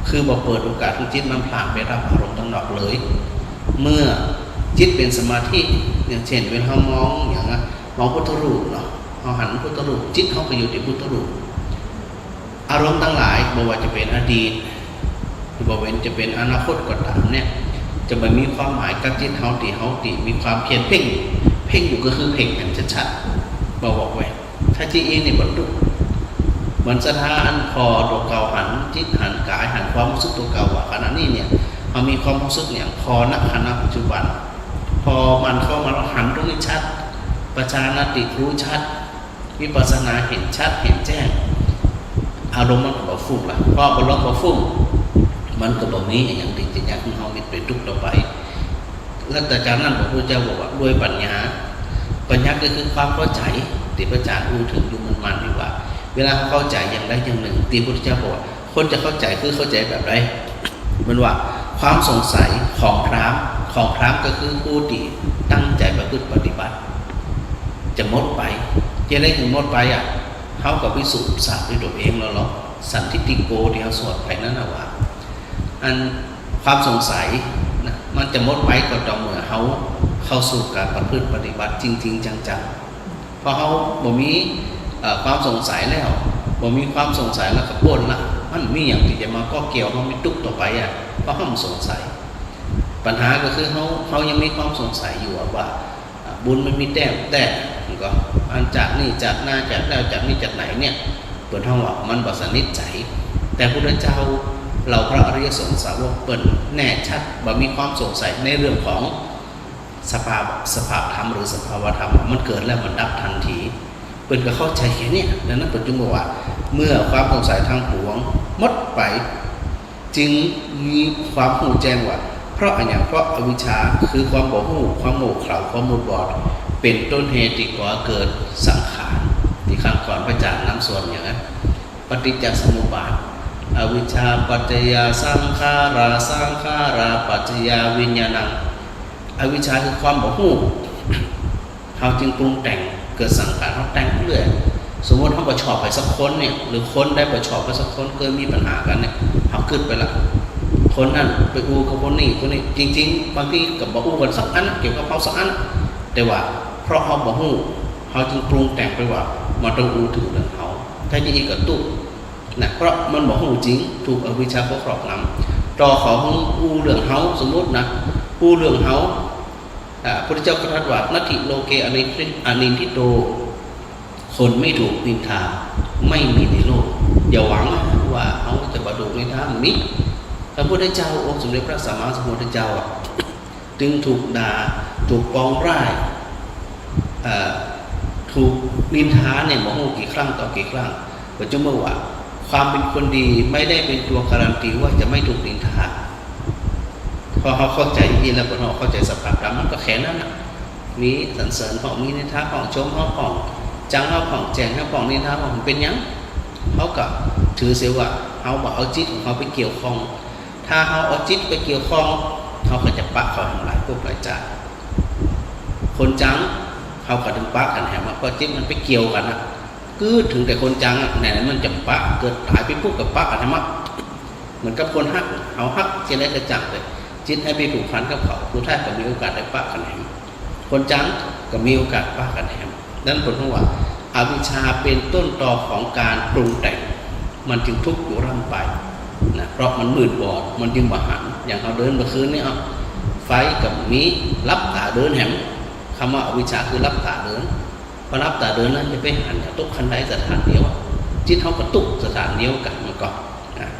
คือบ่เปิดโอกาสให้จิตมันพลาดไปรับอารมณ์ข้างนอกเลยเมื่อจิตเป็นสมาธิอย่างเช่นเวลาเรามองอย่างมองพุทธรูปเนาะเราหันพุทธรูปจิตเขาก็อยู่ที่พุทธรูปอารมณ์ทั้งหลายไม่ว่าจะเป็นอดีตหรือว่าจะเป็นอนาคตก็ตามเนี่ยจะไม่มีความหมายกับจิตเฮาติมีความเพียรเพ่งอยู่ก็คือเพ่งกันชัดๆบอกไว้ถ้าจิตเองเนี่ยบรรลุมันสถานพอตัวเก่าหันจิตหันกายหันความรู้สึกตัวเก่าว่าขณะนี้เนี่ยมันมีความรู้สึกเนี่ยพอณขณะปัจจุบันพอมันเข้ามาหันตรงนี้ชัดปัจจานติรู้ชัดวิปัสสนาเห็นชัดเห็นแจ้งอารมณ์มันก็บ่ฟุ้งละพออารมณ์บ่ฟุ้งมันก็บ่มีอย่างจริงๆอย่างเฮามีเป็นทุกข์ต่อไปแล้วแต่จากนั้นพระพุทธเจ้าบอกว่าด้วยปัญญาก็คือความเข้าใจที่พระอาจารย์พูดถึงอยู่มันดีว่าเวลาเข้าใจอย่างใดอย่างหนึ่งที่พระพุทธเจ้าบอกคนจะเข้าใจคือเข้าใจแบบไรมันว่าความสงสัยของพราหมณ์ก็คือผู้ที่ตั้งใจประพฤติปฏิบัติจะหมดไปจะได้ถึงหมดไปเขากับพิสูจน์ทราบด้วยตัวเองแล้วหรอสันทิฏฐิโกที่เขาสวดไปนั้นนะว่าอันความสงสัยนะมันจะหมดไปก็ต่อเมื่อเขาเข้าสู่การประพฤติปฏิบัติจริงๆจังๆเพราะเขาบ่มีความสงสัยแล้วบ่มีความสงสัยแล้วก็พ้นละมันมีอย่างที่จะมาก็เกี่ยวเขาไม่ตุกต่อไปเพราะเขาสงสัยปัญหาก็คือเขายังมีความสงสัยอยู่ว่าบุญมันมีแต้มแต่ก็อันจากนี่จากหน้าจากแล้วจากนี่จากไหนเนี่ยเปิดห้องว่ามันบ่สนิทใจแต่พระพุทธเจ้าเราพระอริยสงฆ์สาวกเปิดแน่ชัดบ่มีความสงสัยในเรื่องของสภาพธรรมหรือสภาวธรรมมันเกิดแล้วมันดับทันทีเปิดก็เข้าใจแค่นี้ดังนั้นเปิดจึงบอกว่าเมื่อความสงสัยทางปวงหมดไปจึงมีความหูแจ้งว่าเพราะอะไรเพราะอวิชชาคือความบ่ฮู้ความโง่เขลาความมุดบอดเป็นต้นเหตุที่ก่อเกิดสังขารที่ข้างก่อนพระอาจารย์น้ำส่วนอย่างนั้นปฏิจจสมุปบาทอวิชชาปัจจยาสังขาราปัจจยาวิญญาณังอวิชชาคือความบ่ฮู้เขาจึงปรุงแต่งเกิดสังขารเขาแต่งเรื่อยสมมติเขาประชอบไปสักคนเนี่ยหรือคนได้ประชอบไปสักคนเกิดมีปัญหากันเนี่ยเขาขึ้นไปละคนนั้นไปอู้กับคนนี้จริงๆบางทีกับบ่ฮู้กันสักอันเกี่ยวกับเขาสักอันแต่ว่าเพราะเขาบ่ฮู้เขาจึงปรุงแต่งไปว่ามันต้องอู้ถึงเรื่องเขาถ้าจะอีกกับตุ๊นะเพราะมันบ่ฮู้จริงถูกอวิชชาครอบงำต่อเขาอู้เรื่องเขาสมมตินะอู้เรื่องเขาพระพุทธเจ้าตรัสว่านัตถิโลเกอนินทิโตคนไม่ถูกนินทาไม่มีในโลกอย่าหวังว่าเขาจะบรรลุนิพพานมิพระพุทธเจ้าองค์สมเด็จพระสัมมาสัมพุทธเจ้าจึงถูกด่าถูกปองร้ายถูกนินทาเนี่ยบ่ฮู้กี่ครั้งต่อกี่ครั้งก็จะเมื่อว่าความเป็นคนดีไม่ได้เป็นตัวการันตีว่าจะไม่ถูกนินทาพอเขาเข้าใจที่แล้วพอเขาเข้าใจสภาพธรรมมันก็แค่นั้นน่ะมีสรรเสริญของมีนินทาของชมของจังของแจงของนินทาของเป็นยังเขาก็ถือเสียว่าเขาบอกเอาจิตของเขาไปเกี่ยวข้องถ้าเขาเอาจิตไปเกี่ยวข้องเขาก็จะปะเขาทำลายพวกหลายจ่าคนจังเขาก็ถึงปะกันแหมเพราะจิตมันไปเกี่ยวกันนะคือถึงแต่คนจังไหนมันจะปะเกิดตายไปปุ๊บกับปะกันแหมเหมือนกับคนฮัก เขาฮักจะได้กระจังเลยจิตให้ไปผูกพันกับเขาผู้ท้ายก็มีโอกาสได้ปะกันแหมคนจังก็มีโอกาสปะกันแหมนั่นผลของว่าอวิชชาเป็นต้นตอของการปรุงแต่งมันจึงทุกข์อยู่ร่ำไปนะเพราะมันมืดบอดมันจึงบ่หันอย่างเราเดินเมื่อคืนนี้ไฟกับมีรับตาเดินแหมคำว่าอวิชชาคือรับตาเดินพอรับตาเดินนั้นจะไปหันตุกคันใดสถานเดียวจิตเขาก็ตุกสถานเดียวกันมันก็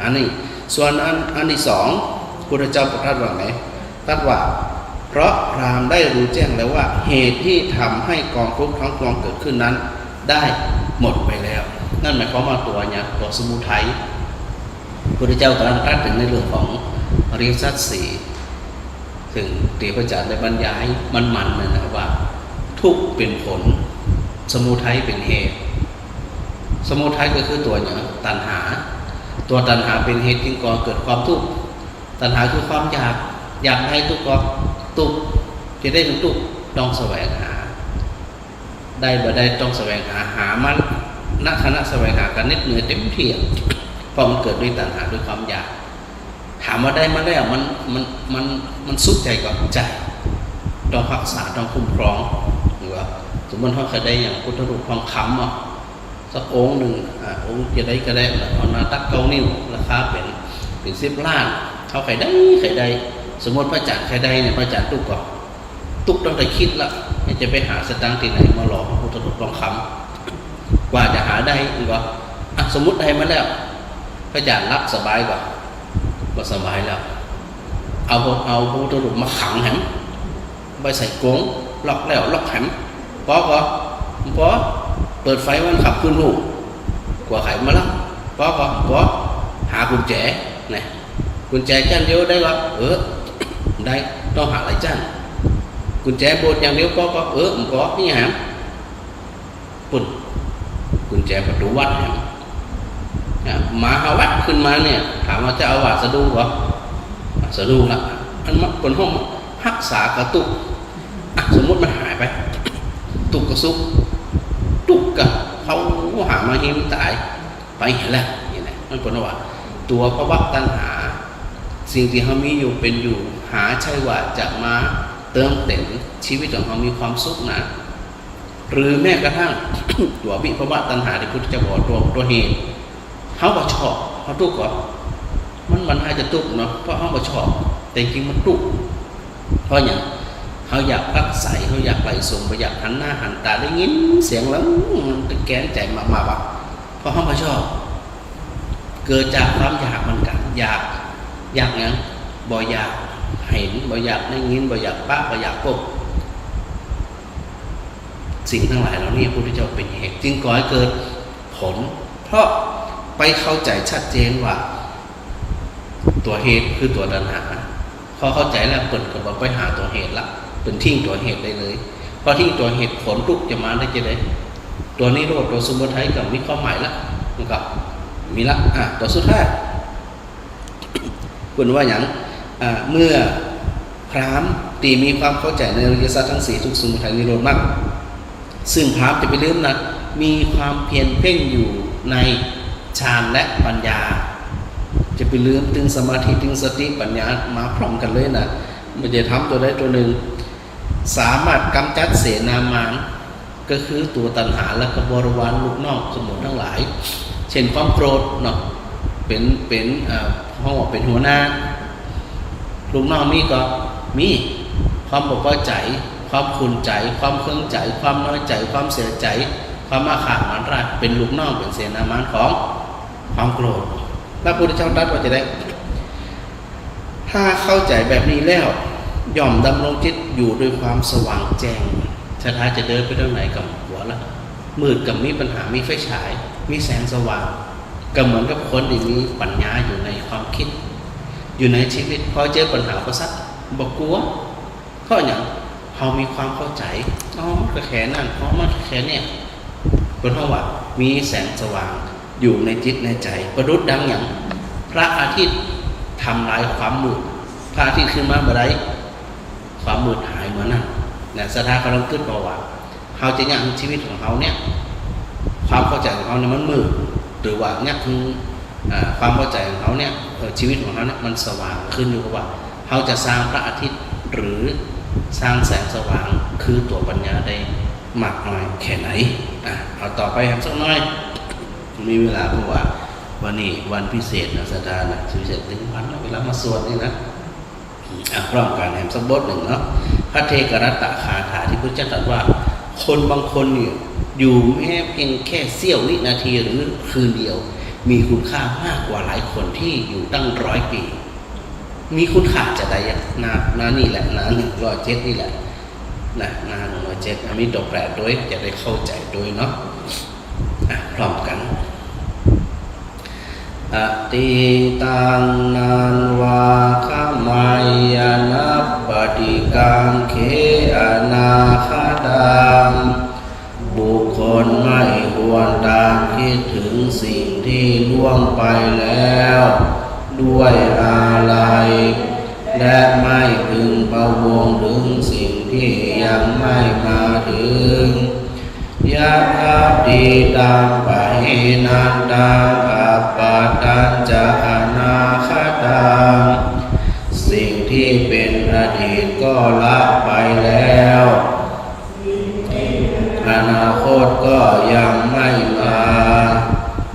อันนี้ส่วนอันที่สองพุทธเจ้าตรัสว่าไงตรัสว่าเพราะพราหมณ์ได้รู้แจ้งแล้วว่าเหตุที่ทำให้กองทุกข์ทั้งปวงเกิดขึ้นนั้นได้หมดไปแล้วนั่นหมายความว่าตัวเนี่ยตัวสมุทัยพุทธเจ้ากำลังตรัสถึงในเรื่องของอริยสัจสี่ถึงตีพระจันทร์ได้บรรยายมันๆนะว่าทุกข์เป็นผลสมุทัยเป็นเหตุสมุทัยก็คือตัวเนี่ยตัณหาตัวตัณหาเป็นเหตุจึงก่อเกิดความทุกข์ตัณหาคือความอยากให้ทุกข์ก็ทุกข์จะได้ทุกข์ต้องแสวงหาได้บ่ได้ต้องแสวงหามันณขณะแสวงหากันนิดเหนื่อยเต็มที่เพราะมันเกิดด้วยตัณหาด้วยความอยากถามว่าได้มาแล้วมันสุขใจกับใจต้องรักษาต้องคุ้มครองหรือว่าสมมติเขาเคยได้อย่างพุทธรูปทองคำสักองค์หนึ่งองค์จะได้ก็ได้เอาหน้าตัก9 นิ้วราคาเป็น10 ล้านเขาใครได้สมมติพระอาจารย์ใครได้เนี่ยพระอาจารย์ตุกต้องได้คิดละจะไปหาสตางค์ที่ไหนมาหลอกพุทธรูปทองคำกว่าจะหาได้ก็สมมติได้มาแล้วพระอาจารย์รับสบายกว่าสบายแล้วเอาพุทธรูปมาขังแหมไปใส่กรงล็อกแล้วล็อกแหมพอเปิดไฟวันขับขึ้นลูกกว่าไขมาแล้วพอหากุญแจเนี่ยกุญแจจันเดียวได้ก็ได้ต้องหาหลายจันกุญแจโบสถ์อย่างเดียวก็นี่หามปุ่นกุญแจประตูวัดแหมมาหาวัดขึ้นมาเนี่ยถามว่าจะเอาว่าสะดุ้งเหรอสะดุ้งละอันมักคนห้องรักษากระตุกสมมติมันหายไปตุกกระซุกตุกกะเขาหามาหิมตายไปเห็นแล้วนี่แหละนั่นเป็นว่าตัวภาวะตัณหาสิ่งที่เขามีอยู่เป็นอยู่หาใช่ว่าจะมาเติมเต็มชีวิตของเขามีความสุขนะหรือแม้กระทั่ง ตัววิภาวะตัณหาที่พุทธเจ้าบอกตัวเหตุเขาก็ชอบเขาตุกก็มันอาจจะตุกเนาะเพราะเขาก็ชอบแต่จริงมันตุกเพราะอย่างเขาอยากพักใสเขาอยากไหลส่งเขาอยากหันหน้าหันตาได้ยินเสียงแล้วมันตะแกนใจมาบ้าเพราะเขาไม่ชอบเกิดจากความอยากมันกันอยากอย่างบ่อยากเห็นบ่อยากได้ยินบ่อยากปะบ่อยากพบสิ่งทั้งหลายเหล่านี้พระพุทธเจ้าเป็นเหตุจึงก่อให้เกิดผลเพราะไปเข้าใจชัดเจนว่าตัวเหตุคือตัวตัณหาพอเข้าใจแล้วเปิดก็บอกไปหาตัวเหตุละเป็นทิ้งตัวเหตุได้เลยพอทิ้งตัวเหตุผลทุกจะมาได้จะได้ตัวนี้โรคตัวสมุทัยกับมีความหมายละมันก็มีละตัวสุดท้ายคุณว่าอย่างเมื่อพราหมณ์ตีมีความเข้าใจในอริยสัจทั้ง4ทุกสมุทัยนิโรธมากซึ่งพราหมณ์จะไปลืมนะมีความเพียรเพ่งอยู่ในฌานและปัญญาจะไปลืมถึงสมาธิถึงสติปัญญามาพร้อมกันเลยนะมันจะทำตัวใดตัวหนึ่งสามารถกำจัดเสนามานก็คือตัวตัณหาและก็บริวารลูกน้องสมุนทั้งหลายเช่นความโกรธเนาะเป็นห้องเป็นหัวหน้าลูกน้องมีก็มีความบ่พอใจความขุ่นใจความเครื่องใจความน้อยใจความเสียใจความอาฆาตหมานร้ายเป็นลูกน้องเป็นเสนามานของความโกรธพระพุทธเจ้าตรัสว่าจะได้ถ้าเข้าใจแบบนี้แล้วย่อมดำรงจิตอยู่ด้วยความสว่างแจ้งถ้าจะเดินไปทางไหนกับหัวละมืดกับมีปัญหามีไฟฉายมีแสงสว่างก็เหมือนกับคนที่มีปัญญาอยู่ในความคิดอยู่ในชีวิตพอเจอปัญหาประสักบอกกลัวเพราะอย่างเขามีความเข้าใจก็แค่นั่นมันแค่เนี่ยเป็นเพราะว่ามีแสงสว่างอยู่ในจิตในใจประดุจดังอย่างพระอาทิตย์ทำลายความมืดพระอาทิตย์ขึ้นมาเมื่อไรความมืดหายเหมือนนั้นเนี่ยศรัทธาเขาต้องขึ้นบอกว่าเขาจะยังชีวิตของเขาเนี่ยความเข้าใจของเขาเนี่ยมันมืดหรือว่าเนี่ยคือ ความเข้าใจของเขาเนี่ยชีวิตของเขาเนี่ยมันสว่างขึ้นอยู่กับว่าเขาจะสร้างพระอาทิตย์หรือสร้างแสงสว่างคือตัวปัญญาได้มากน้อยแค่ไหนเอาต่อไปครับสักน้อยมีเวลาเพราะว่าวันนี้วันพิเศษนะสถานะพิเศษถึงวันเวลามาสวดนี่นะพร้อมกันแห่งสักบทหนึ่งเนาะพระเทกรัตตคาถาที่พระเจ้าตรัสว่าคนบางคนเนี่ยอยู่แม้เพียงแค่เสี้ยววินาทีหรือคืนเดียวมีคุณค่ามากกว่าหลายคนที่อยู่ตั้ง100 ปีมีคุณค่าจะได้นานี่แหละนา107นี่แหละนา107มีตัวแปรโดยจะได้เข้าใจโดยเนาะพร้อมกันอติตังนันวาคามายานัปปฏิกังเขอนาคาตังบุคคลไม่ควรตามคิดถึงสิ่งที่ล่วงไปแล้วด้วยอะไรและไม่พึงพะวงถึงสิ่งที่ยังไม่มาถึงยะถาติตังปะหินันตังอัปปะตัญจะอนาคตังสิ่งที่เป็นอดีตก็ละไปแล้วอนาคตก็ยังไม่มา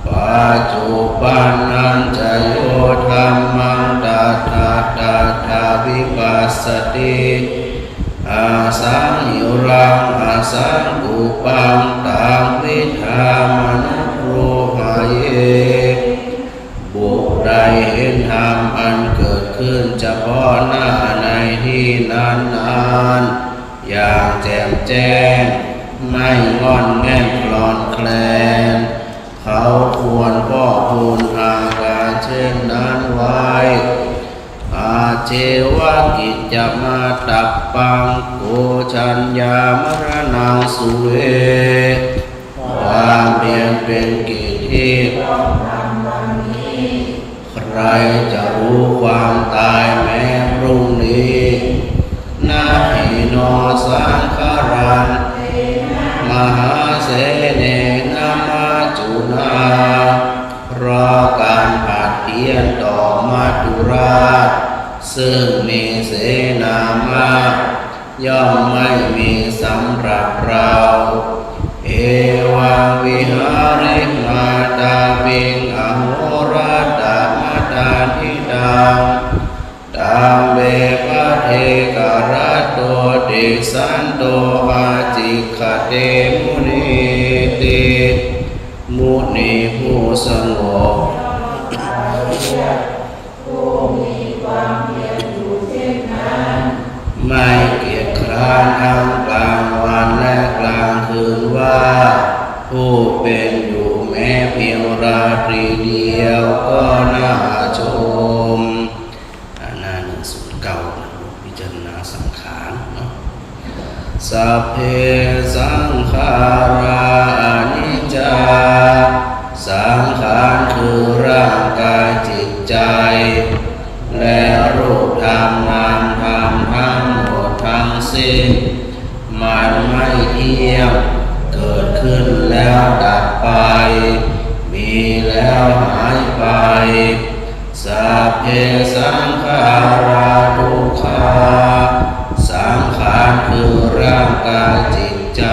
ปัจจุบันนั้นจะโยธรรมังตถาวิปัสสติอาสังหิรังอาสังอุปังตังวิธามนุโรหะเยบุคใดเห็นธรรมอันเกิดขึ้นเฉพาะหน้าในที่นั้นๆอย่างแจ่มแจ้งไม่งอนแง่นคลอนแคลนเขาควรพ่อพูนอาการเช่นนั้นไว้อาเจวะกิจจะมาตับปังโกชัญญามรณังสุเวความเพียรเป็นกิจที่ใครจะรู้ความตายแม้พรุ่งนี้นาหิโนสังขารันมหาเสเนนะมาจุนาเพราะการผัดเพี้ยนต่อมัจจุราชซึ่งมีเสนามากย่อมไม่มีสำหรับเราเอวังวิหาริมาตาวิงอโหราตมตาทิตังตามเบปะเทกรัตโตติสันโตอาจิขเตมุนีติมุนีผู้สงบไม่เกียจคร้านทั้งกลางวันและกลางคืนว่าผู้เป็นอยู่แม้เพียงราตรีเดียวก็น่าชมหน้า109พิจารณาสังขารเนาะสัพเพสังขาราอนิจจาสังขารคือร่างกายจิตใจและรูปธรรมนามธรรมทั้งหมดทั้งสิ้นมันไม่เที่ยงเกิดขึ้นแล้วดับไปมีแล้วหายไปสัพเพสังขาราทุกขาสังขารคือร่างกายจิตใจ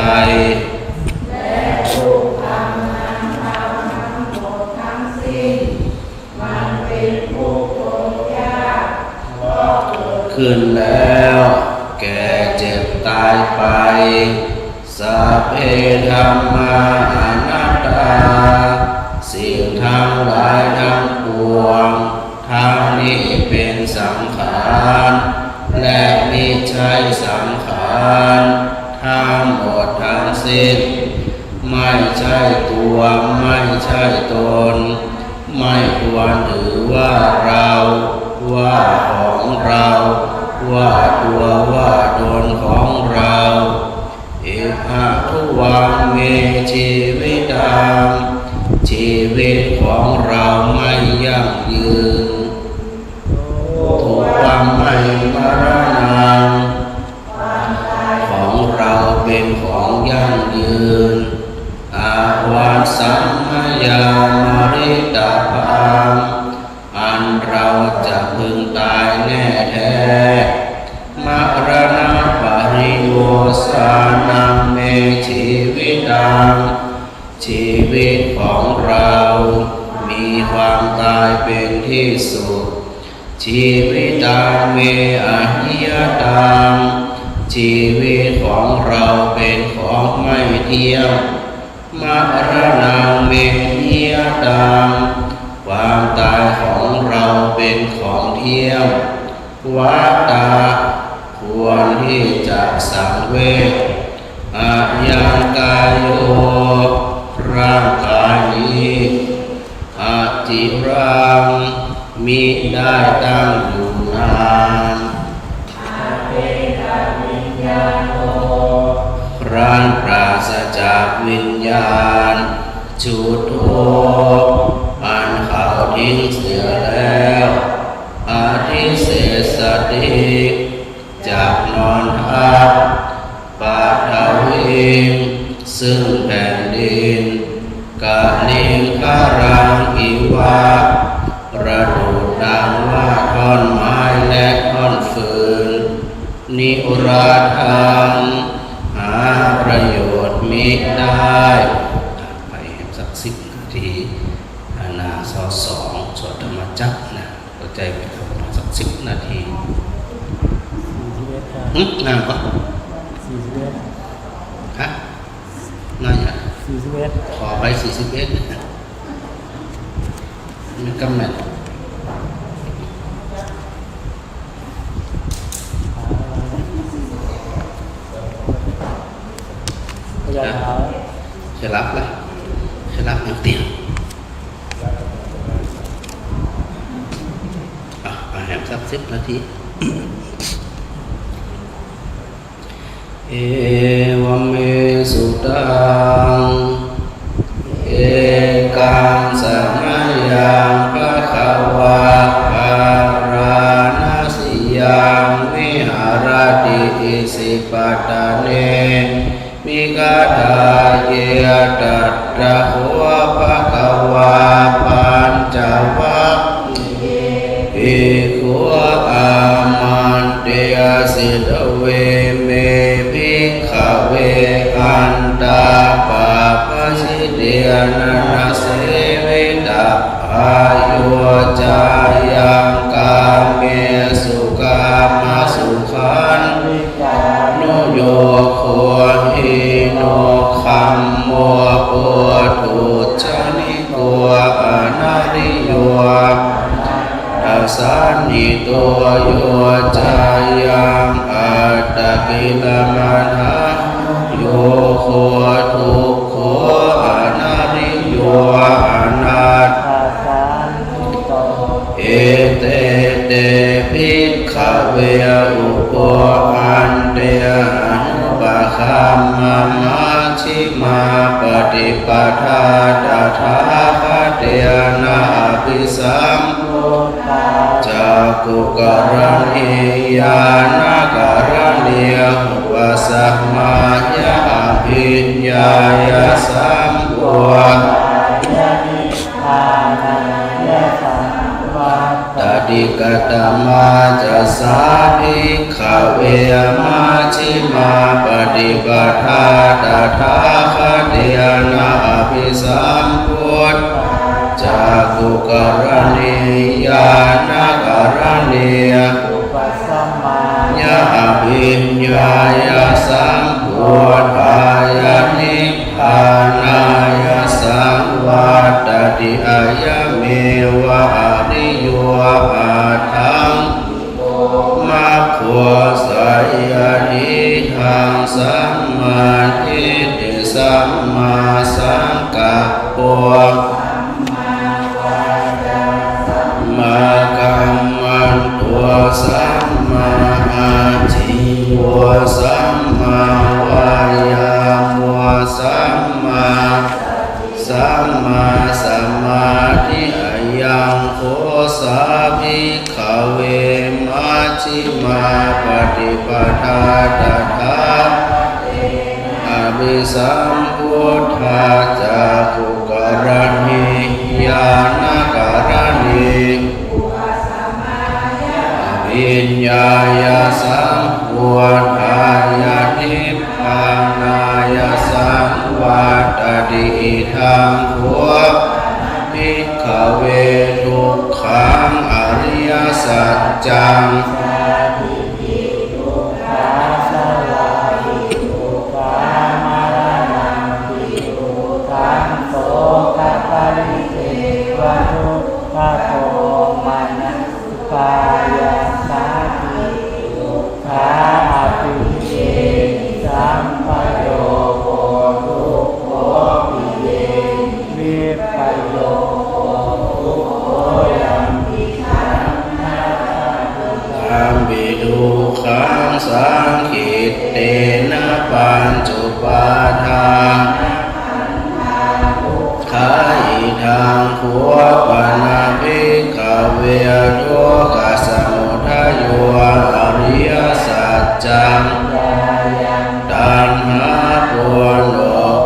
และรูปธรรมนามธรรมทั้งหมดทั้งสิ้นมันเป็นทุกข์ทนยากก็เกิดขึ้นแล้วแก่เจ็บตายไปสัพเพธัมมาอนัตตาสิ่งทั้งหลายทั้งปวงทั้งนี้เป็นสังขารและมิใช่สังขารทั้งหมดทั้งสิ้นไม่ใช่ตัวไม่ใช่ตนไม่ควรถือว่าเราว่าของเราว่าตัวว่าตนของเราเอหะทุวังเมชีวิตังชีวิตของเราไม่ยั่งยืนทุวังไม่มรณะของเราเป็นของยั่งยืนอาวาส สัมมยามริตาภามอันเราจะพึงตายแน่แท้มรณะปริโยสานังเมชีวิตังชีวิตของเรามีความตายเป็นที่สุดชีวิตังเมอนิยตังชีวิตของเราเป็นของไม่เที่ยงมรณะเมนิยตังความตายของเราเป็นของเที่ยงวัฏฏะควรที่จะสังเวชอายังกายโยร่างกายนี้อาจิรังมิได้ตั้งอยู่นานพรานปราศจากวิญญาณจุดโทอันเขาทิ้งเสียแล้วอาทิเศษสติจากนอนทับปาทวิงซึ่งแผ่นดินกะลิงคารังอิวะประดุจดังว่าท่อนไม้และท่อนฟืนนิราทังหาประโยชน์มิได้ไปสัก10 นาทีนาส2สวดธรรมจักรนะเข้าใจไปสัก10 นาทีน้ำปะฮะน่าจะขอไป41มันกำเนิดจะรับไหมจะรับอย่างเตียงแหมสัก10 นาทีเอวเมสุตังเอกังสัมมายังภะคะวะภาราณสิยังวิหารติอิสิปตะเนมิกาทาเยตัตตะโหภะคะวะปัญจวัคคีย์ภิกขุอามันเตสิทเวเมภิกขเวอันตาปาปสิเดนะนะเสวิตาอายุจายังกาเมสุกามาสุขันนุโยโคหิโนคัมโมปุถุชนิโกอนาริโยทัสสานิโตโยจายังอัตตกิลมัฏฐาโยโคทุกโขอนาริโยอนัตถาเอเตเตภิกขเวอุปอันเตอนุปคัมมามัชฌิมาปฏิปทาตถาคตนาภิสัมพุทธาจักขุกรณีญาณกรณีหุปสัมมายะอภิญญายะสัมโพตติกตมาจะสาภิกขเวมัชฌิมาปฏิปทาตถาคตนาภิสัมพุทธจักขุกรณีญาณกรณีอุปสัมมายะอภิญญายะสัมพุทธายะนิพพานายะสังวัตติอายะเมวะอริโยอาทังมัคโคสายานิทังสัมมาทิฏฐิสัมมาสังกัปปะมากัมมันตัวสัมมาอาชีวะสัมมาวายามะสัมมาสัมมาทิอายังโคสาภิกขเวมัชฌิมาปฏิปทาตถาอภิสัมพุทธาจักขุก รณีญาณการณีวิญญาญาสังวทายานิพพานายสังวัตติทังขัวภิกขเวทุกขังอริยสัจจังสังขิตเตนะปัญจุปาทานขาอิทังขัวปนาภิกขเวทุกขสมุทัยโยอริยสัจจังตัณหาปุโน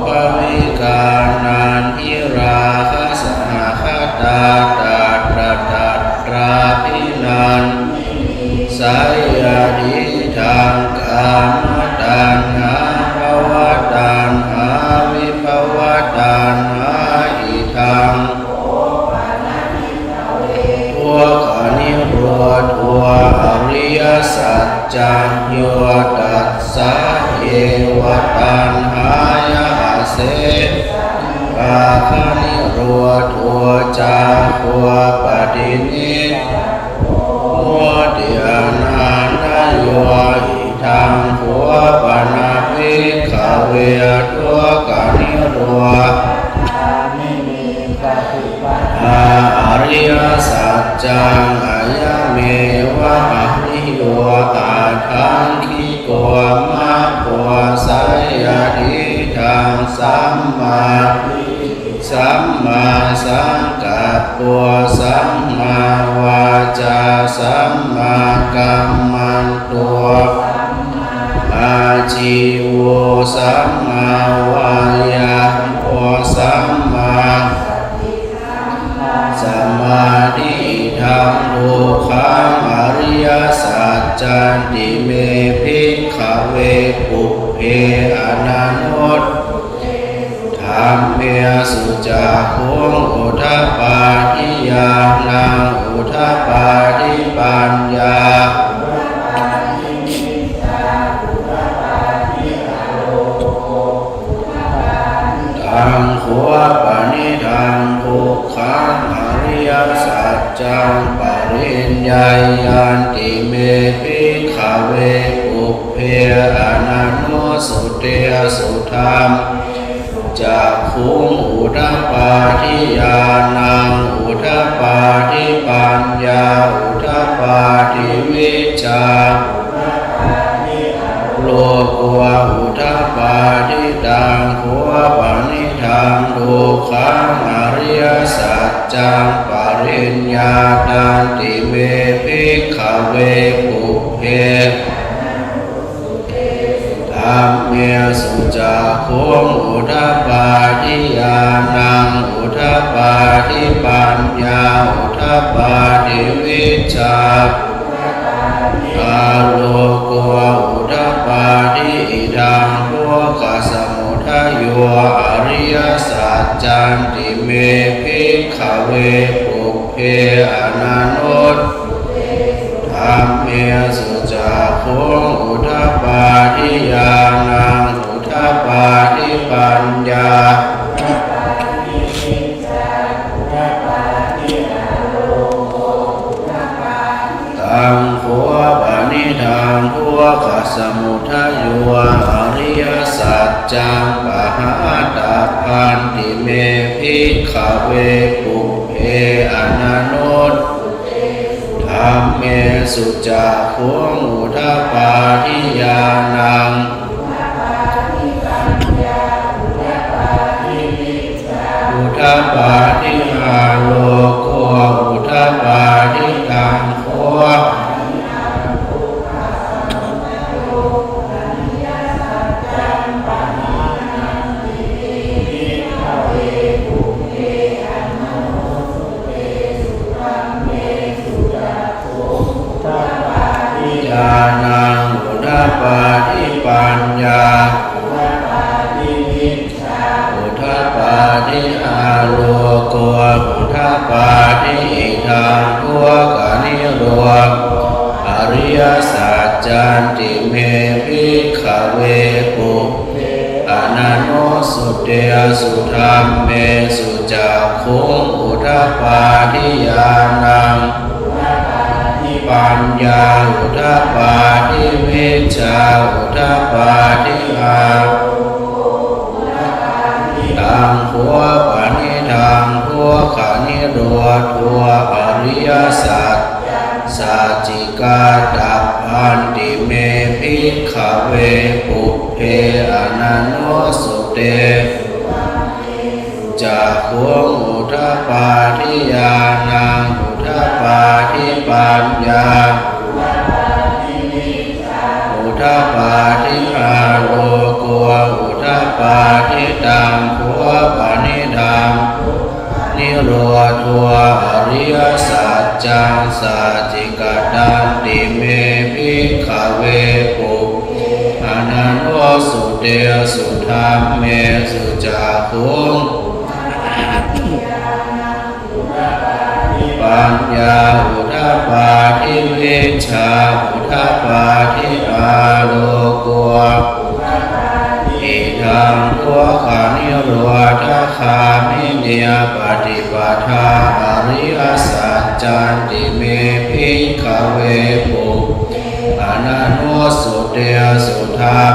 ภวิกานันทิราคะสหคตาตัตระตัตราภินันสายาดิทางกามตัณหาภวตัณหาวิภวตัณหาอิทังทัวขานิโรธทัวอริยสัจจังโยตัสสะเอวตัณหายาเสราคะนิโรธทัวจาทัวปฏินิมุติยานาโยหิทังขัวปนาภิกขเวทุกขนิโรธอริยสัจจังอายะเมวะอะนิโยอาทังคิโกมะโพสายาทิทังสัมมาสังกัปปะสัมมาวาจาสัมมากัมมันโตอาชีวสัมมาวายามะสัมมาสมาธิธัมโมขังอริยสัจจันติเมภิกขเวปุพเพอนันโนธรรมเมสุจักขุงอุทธัปปาทิยานังอุทธัปปาทิปัญญาทังขัวปณิทังทุกขังอริยสัจจังปริญญายันติเมภิกขเวปุพเพอนันโนสุเตสุธรรมจากขุงอุทธัปปาทิยานังอุทธัปปาทิปัญญาอุทธัปปาทิวิชชาโลกุอุทธัปปาทิตังขัวปณิทังทุกขังอริยสัจจังปริญญาตันติเมภิกขเวปุพเพธัมเมสุจักขุงอุทธัปปาทิยานังอุทธัปปาทิปัญญาอุทธัปปาทิวิชชาอาโลกุอุทธัปปาทิอิทังทุกขสมุทัยโยอริยสัจจันติเมภิกขเวปุพเพอนันโนธัมเมสุจักขุงอุทธัปปาทิยานังอุทธัปปาทิปัญญาตังขัวปณิทังทุกขสมุทัยโยอริยสัจจังปหาตัพพันติเมภิกขเวปุพเพอนันโนธัมเมสุจักขุงอุทธัปปาทิยานังอุทธัปปาทิหาโลกุอุทธัปปาทิตังขัว ทิอาโลโกพุทธปาทิอิทังทุกขานิโรธอริยสัจจันติเมภิกขเวปุอนันโนสุเตสุธรรมเมสุจักขุงพุทธปาทิญาณังปัญญาอุทธปาทิวิชชาอุทธปาทิอาตังขัวปานิทังขัวขานิโรธขัวอริยสัจสัจจิกาตัปพันติเมภิกขเวปุเพอนันโนสุเตจากขัวอุทธปาทิญาณังอุทธปาทิปัญญาอุทธปาทิอาโลโกอุทธปาทิตังขัวปานิธังนิโรธัวอริยสัจจังสัจจิกตันติเมภิกขเวปุอนันโนสุเตสุธรรมเมสุจักขุงปัญญาอุทธปาทิวิชชาอุทธปาทิอาโลโกอิทังทุกขานิโรธคามิเนียปฏิปทาอริยสัจจันติเมภิกขเวปุอนันโนสุเตสุธรรม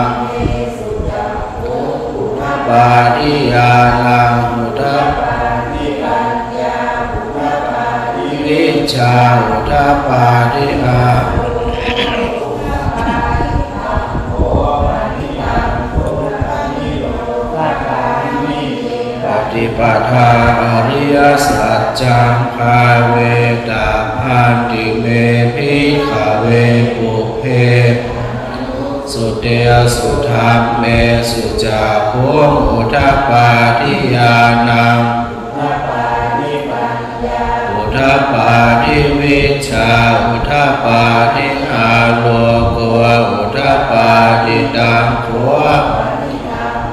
ปาทิญาณังอุทธวิชชาอุทธปาทิอาปฏิปทาอริยสัจจังภาเวตาพันติเมภิกขเวปุเพสุเตสุธรรมเมสุจักขุงอุทธปาทิญาณังอุทธปาทิวิชชาอุทธปาทิอาโลโกอุทธปาทิตังขัว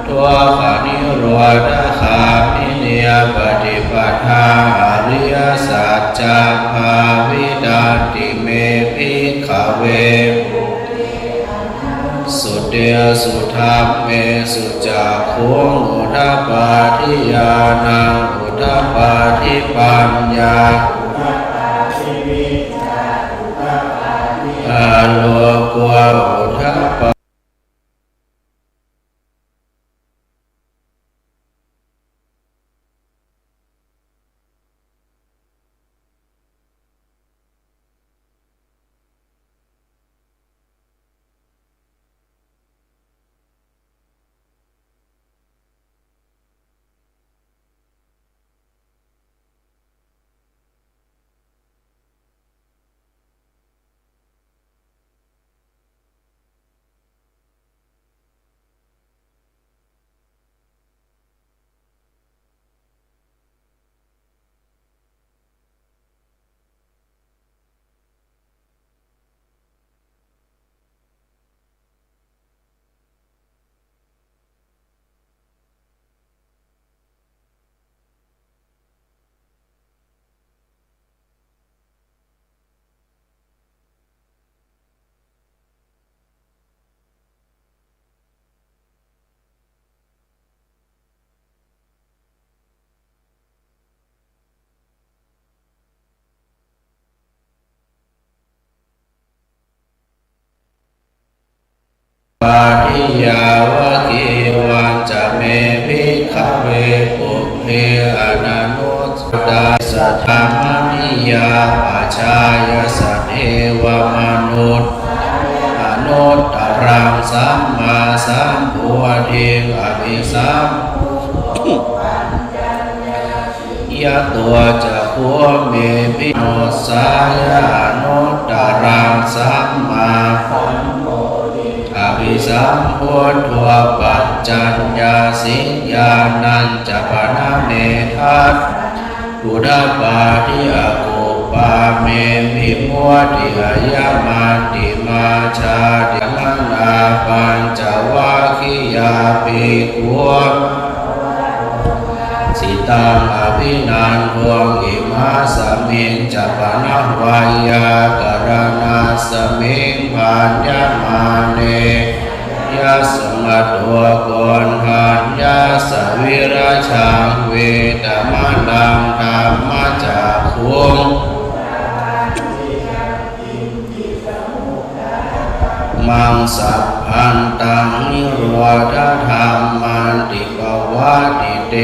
ทัวขานิโรธคามิเนียปฏิปทาอริยสัจจังภาวิตันติเมภิกขเวสุเตสุธรรมเมสุจักขุงอุทธปาทิญาณังอุทธปาทิปัญญาอาโลโกอุทธปาปาทิยาวะกิวันจะเมภิกขเวปุเพอนันโนสุดาสัทธามนิยาปัจจายสัทเทวมนุษย์อนุตตรังสัมมาสัมพุทธิอภิสัมยะตัวจะขัวเมภิโนสายานุตตรังสัมมาอภิสัมพุทโธปัจจัญญาสิญาณัญจปนะเมทัสพุทธปาทิอาโกปาเมมิมัวติหายามาติมาชาติลังนาปัญจวัคคียาภิกขุ สิตังอภินันทวงอิมาสมิงจัปนะวายากรณาสมิงปัญญมาเนยะสมัตวกรหันยะสวิราชังเวตมะนังธรรมจักขุงมังสัพพันตังนิโรธธรรมันติปวัติเต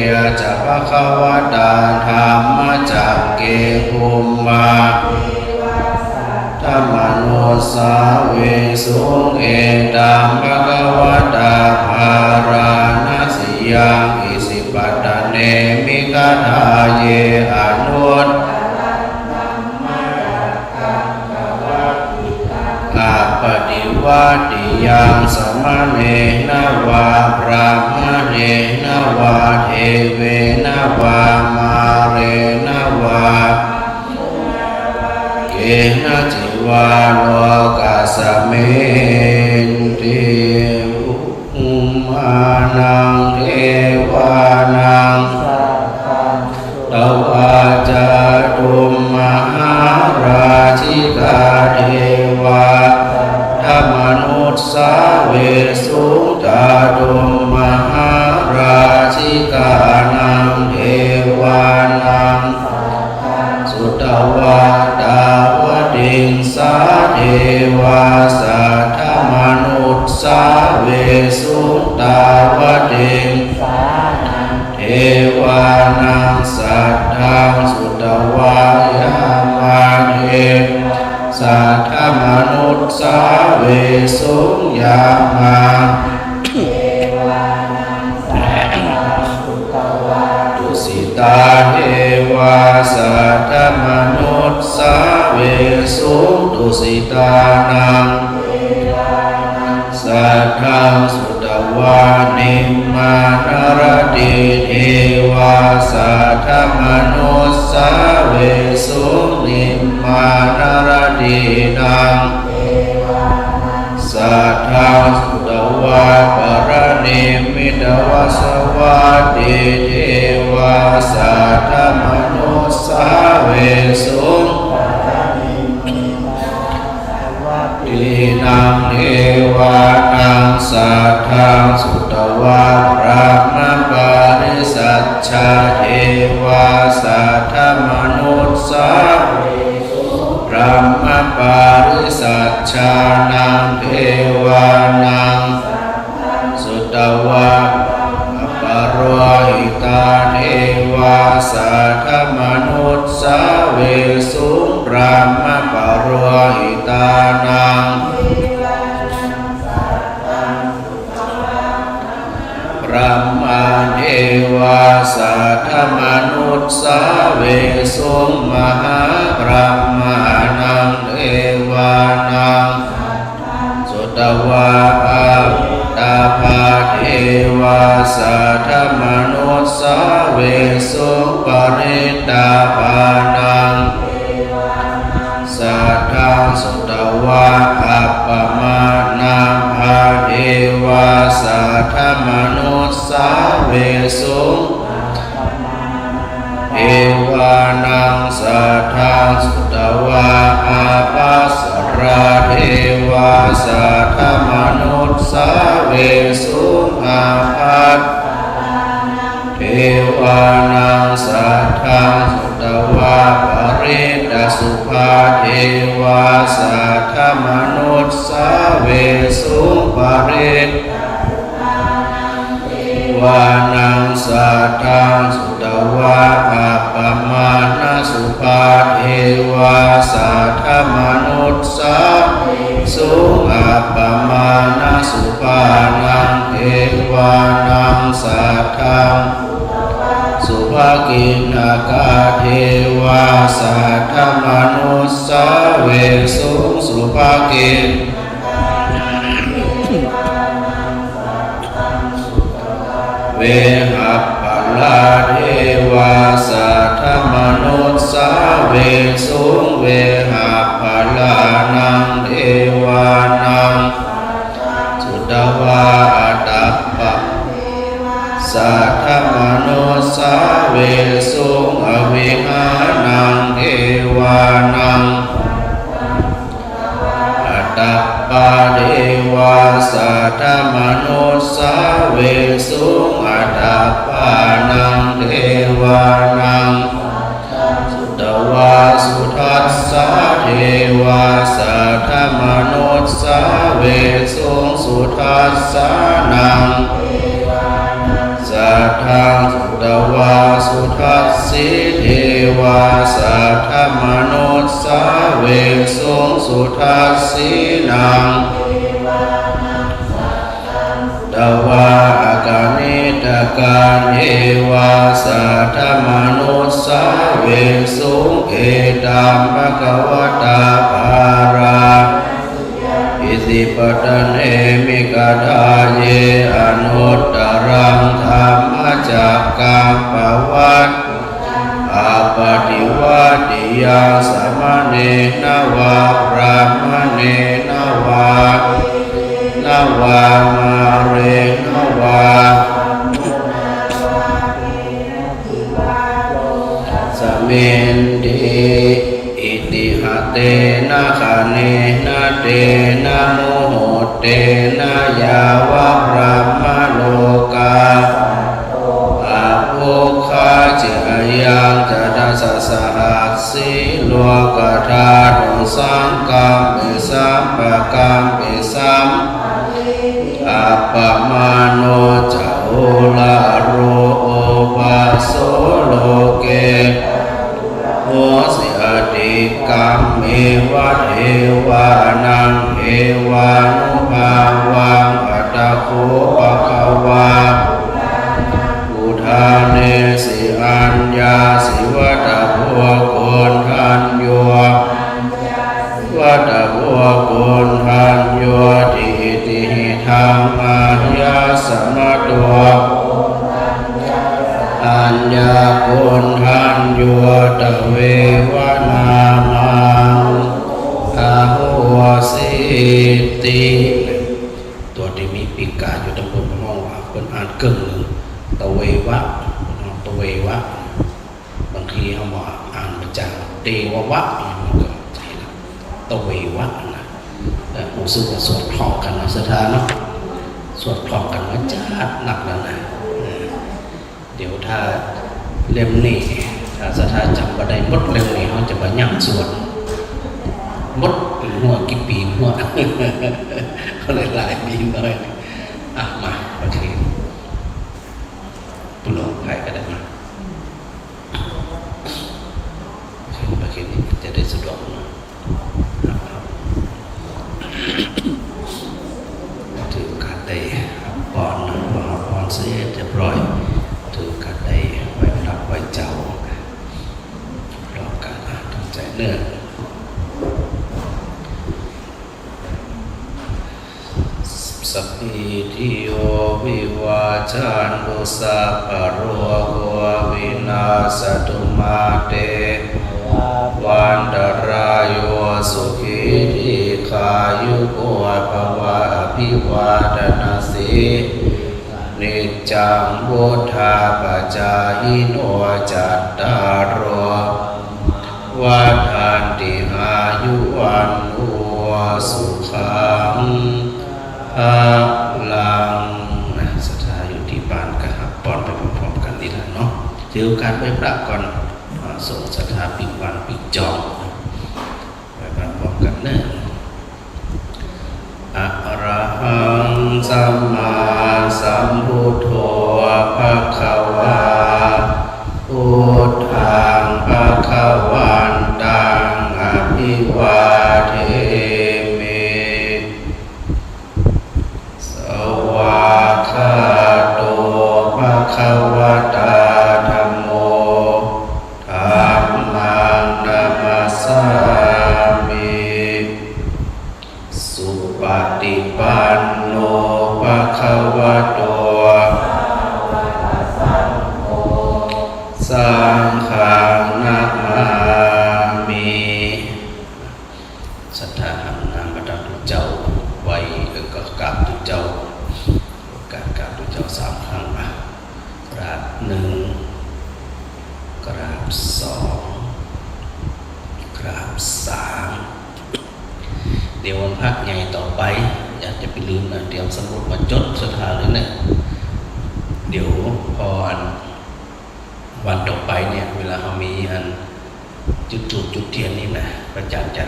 จะภควตาธรรมจักเกภูมาธรรมโนสาเวสุงเอตัมภควตาภาราณสิยังอิสิปัตตเนมิกถาเยอนุตอาปฏิวัติยังสมณเณนะวาพระมเณนะวาเทเวนะวามาเรนะวาเกนะจิวาโลกัสสมินติอุมานังเทวานังตวาจาตุมมหาราชิกาเทวาธรรมนุสสาเวสุจาตุมมหาราชิกานังเทวานังสุตวาตาวดิงสาเทวาสัทธมนุสสาเวสุตาวดิงเทวานังสัทธังสุตวายามาเทสัทธมนุสสาเวสุยามาตุสิตาเทวาสัทธมนุสสาเวสุตุสิตานังสัทธังสุตวานิมมานรติเทวาสัทธมนุสสาเวสุนิมมานรตินังสัทธังสุตวาปรณิมิตวสวัสดิเทวาสัทธมนุสสาเวสุทีนังเทวานังสัทธังสุตวาพระมปาริสัชชาเทวาสัทธมนุสสาพระมปาริสัชชานังเทวานังสุตวาปโรหิตาเทวาสัทธมนุสสาเวสุพระมปโรหิตานังพระมเทวาสัทธมนุสสาเวสุมหาพระมานังเทวานังสุตวาตาภาเทวาสัทธมนุสสาเวสุปริตาภานังสัทธังสุตวาอัปปมานาภาเทวาสัทธมนุสสาเวสุเทวานังสัทธังสุตวาอาภัสราเทวาสัทธมนุสสาเวสุอาภัสเทวานังสัทธังสุตวาปริตสุภาเทวาสัทธมนุสสาเวสุปริตวานังสัทธังสุตวาอัปปมาณสุภาเทวาสัทธมนุสสาสุอัปปมาณสุภานังเทวานังสัทธังสุภกินากาเทวาสัทธมนุสสาเวสุสุภกินเวหัปปลาเทวาสัทธมนุสสาเวสุเวหัปปลานังเทวานังสุตวาอัตตปะส สัทธมโนสาเวสุอวิหานังเทวานังอัตตปาเดวาสัทธมโนสาเวสุอัตตปานังเทวานังสุตวาสุทัสสะเทวาสัทธมโนสาเวสุสุทัสสะนังสัทธังสุตวาสุทัสสิเทวาสัทธมโนสาเวสุสุทัสสินังตวาอากานิตการเอวาสัทธมโนสาเวสุเอตัมภควตาภาราอิสิปตเนมิกดาเยอนุตตรังธรรมจักกังปวัตอาปฏิวัติยังสมณเณนวะพระมเณนวะนวะมาเรนวะสเมนติอิติหะเตนะคะเนนะเตนะโมโหเตนะยาวะพระมโลกาอาภุคาจิยังจัตสัสสะสิโลกธาตุสังกัมปิสัมปะกัมปิสัมอัปปมาโนจะโอลาโรโอปาโสโลเกโหสิอติกัมเมวะเทวานังเอวานุภาวังอัตตะโคปะคะวาอุทาเนสิอัญญาสิวัตะโพโกนทันโยวัตะโพโกนทันโยติติหิธังอายาสมะตัวอัญญาโกนทันโยตะเววนามังอาโหสิติตัวที่มีปีกาอยู่ตรงบนห้องว่าเป็นอ่านเกินหนึ่งตะเววะตะเววะบางทีเขาบอกอ่านประจำเตวะวะมันก็ใช่ละตะเววะนะแต่ผมซื้อว่าสวดคล้องกันนะสถานเนาะสวดคล้องกันว่าจะหนักแล้วนะเดี๋ยวถ้าเล่มนี้ถ้าสถานจำก็ได้มดเล่มนี้เขาจะมาย่ำสวดมดหัวกี่ปีหัวเขาเลยหลายปีเลยมาโอเคปลุกใครก็ได้มาโอเคนี่จะได้สะดวกนะถือการได้ปอนปอนเสียเรียบร้อยถือการได้ไว้รับไว้เจ้ารอกันตั้งใจเนื้อสัพพิติโยวิวาจันตุสัพพะโรโควินาศตุมาเตวันตรายโยสุขีทีขายุโกภวะอภิวาทนาสีนิจจังวุธาปจายิโนจัตตารโอวัฏันติอายุวันโอสุขังลังศรัทธาอยู่ที่บ้านกันครับปอนไปพร้อมๆกันนี่แหละเนาะถือโอกาสไปพระก่อนส่งศรัทธาปิดวันปิดจองไปพร้อมๆกันเนอะอะระหังสัมมาสัมพุทโธภะคะวาพุทธังภะคะวันตังอภิวาเทภะวะตาธัมโมธัมมังนัมมัสสามิสุปฏิปันโนภะคะวะโต หนึ่งกราบสองกราบสามเดี๋ยววันพระใหญ่ต่อไปอยากจะไปลืมนะเดี๋ยวสมุดมาจดสถานเลยนะเดี๋ยวพอวันต่อไปเนี่ยเวลาเขามีจุดจุดเทียนนี่นะพระอาจารย์จะ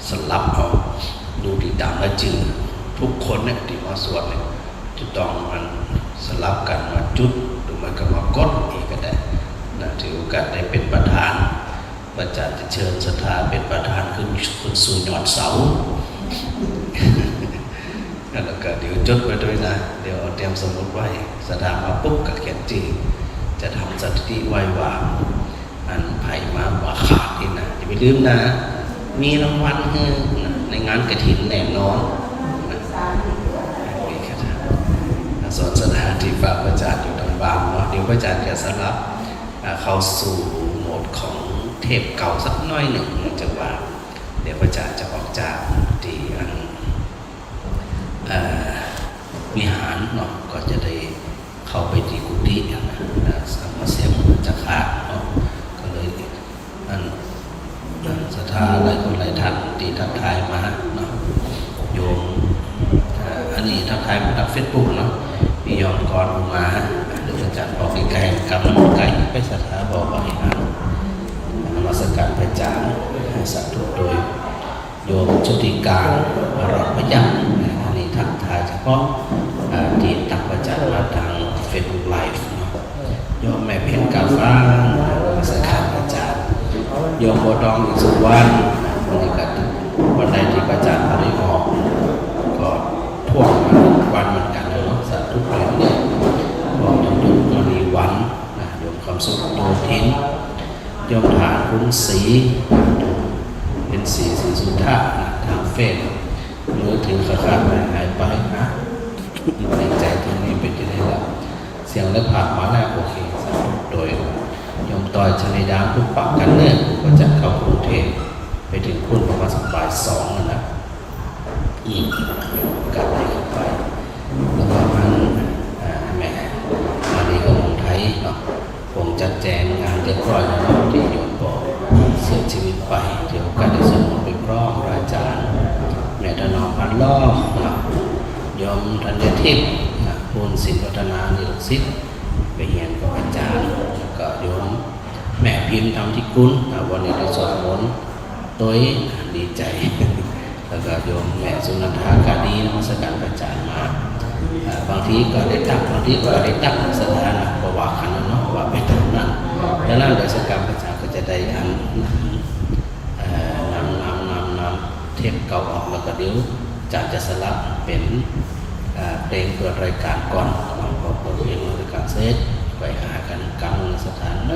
สลับเอาดูติดตามและจึงทุกคนเนี่ยที่มาสวดเนี่ยจะต้องมันสลับกันมาจุดหรือมันก็มากดอีกก็ได้นะถือโอกาสได้เป็นประธานพระอาจารย์จะเชิญศรัทธาเป็นประธานขึ้นสู่ยอดเสาแล้วก็เดี๋ยวจดไว้ด้วยนะเดี๋ยวเตรียมสมุดไว้ศรัทธามาปุ๊บกับเขียนจีจะทำสถิติไว้ว่าไผ่มาว่าขาดนี่นะอย่าไปลืมนะมีรางวัลในงานกฐินแน่นอนนะส่วนสถานที่ฝากพระอาจารย์อยู่ทางบ้านเนาะเดี๋ยวพระอาจารย์จะสลับเข้าสู่โหมดของเทพเก่าสักน้อยหนึ่งจังว่าเดี๋ยวพระอาจารย์จะออกจากที่วิหารเนาะก็จะได้เข้าไปที่กุฏินะมาเสียงจะขาดเนาะก็เลยศรัทธาหลายคนหลายท่านที่ทักทายมาเนาะโยมอันนี้ทักทายมาทางเฟซบุ๊กเนาะมียอมกรมาหรืออาจารย์บอกไกลๆกับน้ำไก่ไปศรัทธาบอกว่าให้นมัสการพระอาจารย์สาธุโดยโยมชุติการอรพยัญชนะอันนี้ทักทายเฉพาะที่ตักประจันมาทางเฟซบุ๊กไลฟ์โยมแม่เพ็ญกาฟ้านมัสการพระอาจารย์โยมบัวดองอีกสุวรรณวันนี้ก็วันใดที่พระอาจารย์มาได้ออกก็ท่วงวันเหมือนกันเนาะสาธุเดือนนี้บอกถึงโยมมณีวันโยมคำสุขโยมทินโยมฐานคุ้มศรีเป็นสีสุดท้ายทางเฟซมือถือขาดหายไปนะในใจตรงนี้เป็นยังไงล่ะเสียงและผ่านมาแล้วโอเคสาธุโดยยมต่อยชนิดาผู้ปักกันเนี่ยก็จะเข้ากรุงเทพไปถึงคุณประมาณสักบ่ายสองนะกลับไปเข้าไปแล้วก็แม่อันนี้ก็ของไทยเนาะผมจัดแจงงานเรียบร้อยแล้วที่โยมบอกเสียชีวิตไปเดี๋ยวการได้สมไปพร้อมอาจารย์แม่ถนอมพันล้อยมธัญทิพย์ภูลศิลวัฒนานิรศิษย์ไปเรียนกับอาจารย์แล้วก็โยมแม่พิมพ์ทำที่คุณวันนี้ได้สวดมนต์โดยดีใจแล้วก็โยมแม่สุนันทากาดีนมัสการอาจารย์มาบางทีก็ได้ตักบางทีก็ได้ตักสถานะประวัติขันเนาะว่าไปตรงนั้นแล้วนั่นโดยสการอาจารย์ก็จะได้นำเทปเก่าออกแล้วก็เดี๋ยวจะสลับเป็นเพลงเปิดรายการก่อนพอเปิดเพลงรายการเสร็จไปหากันกลางสถาน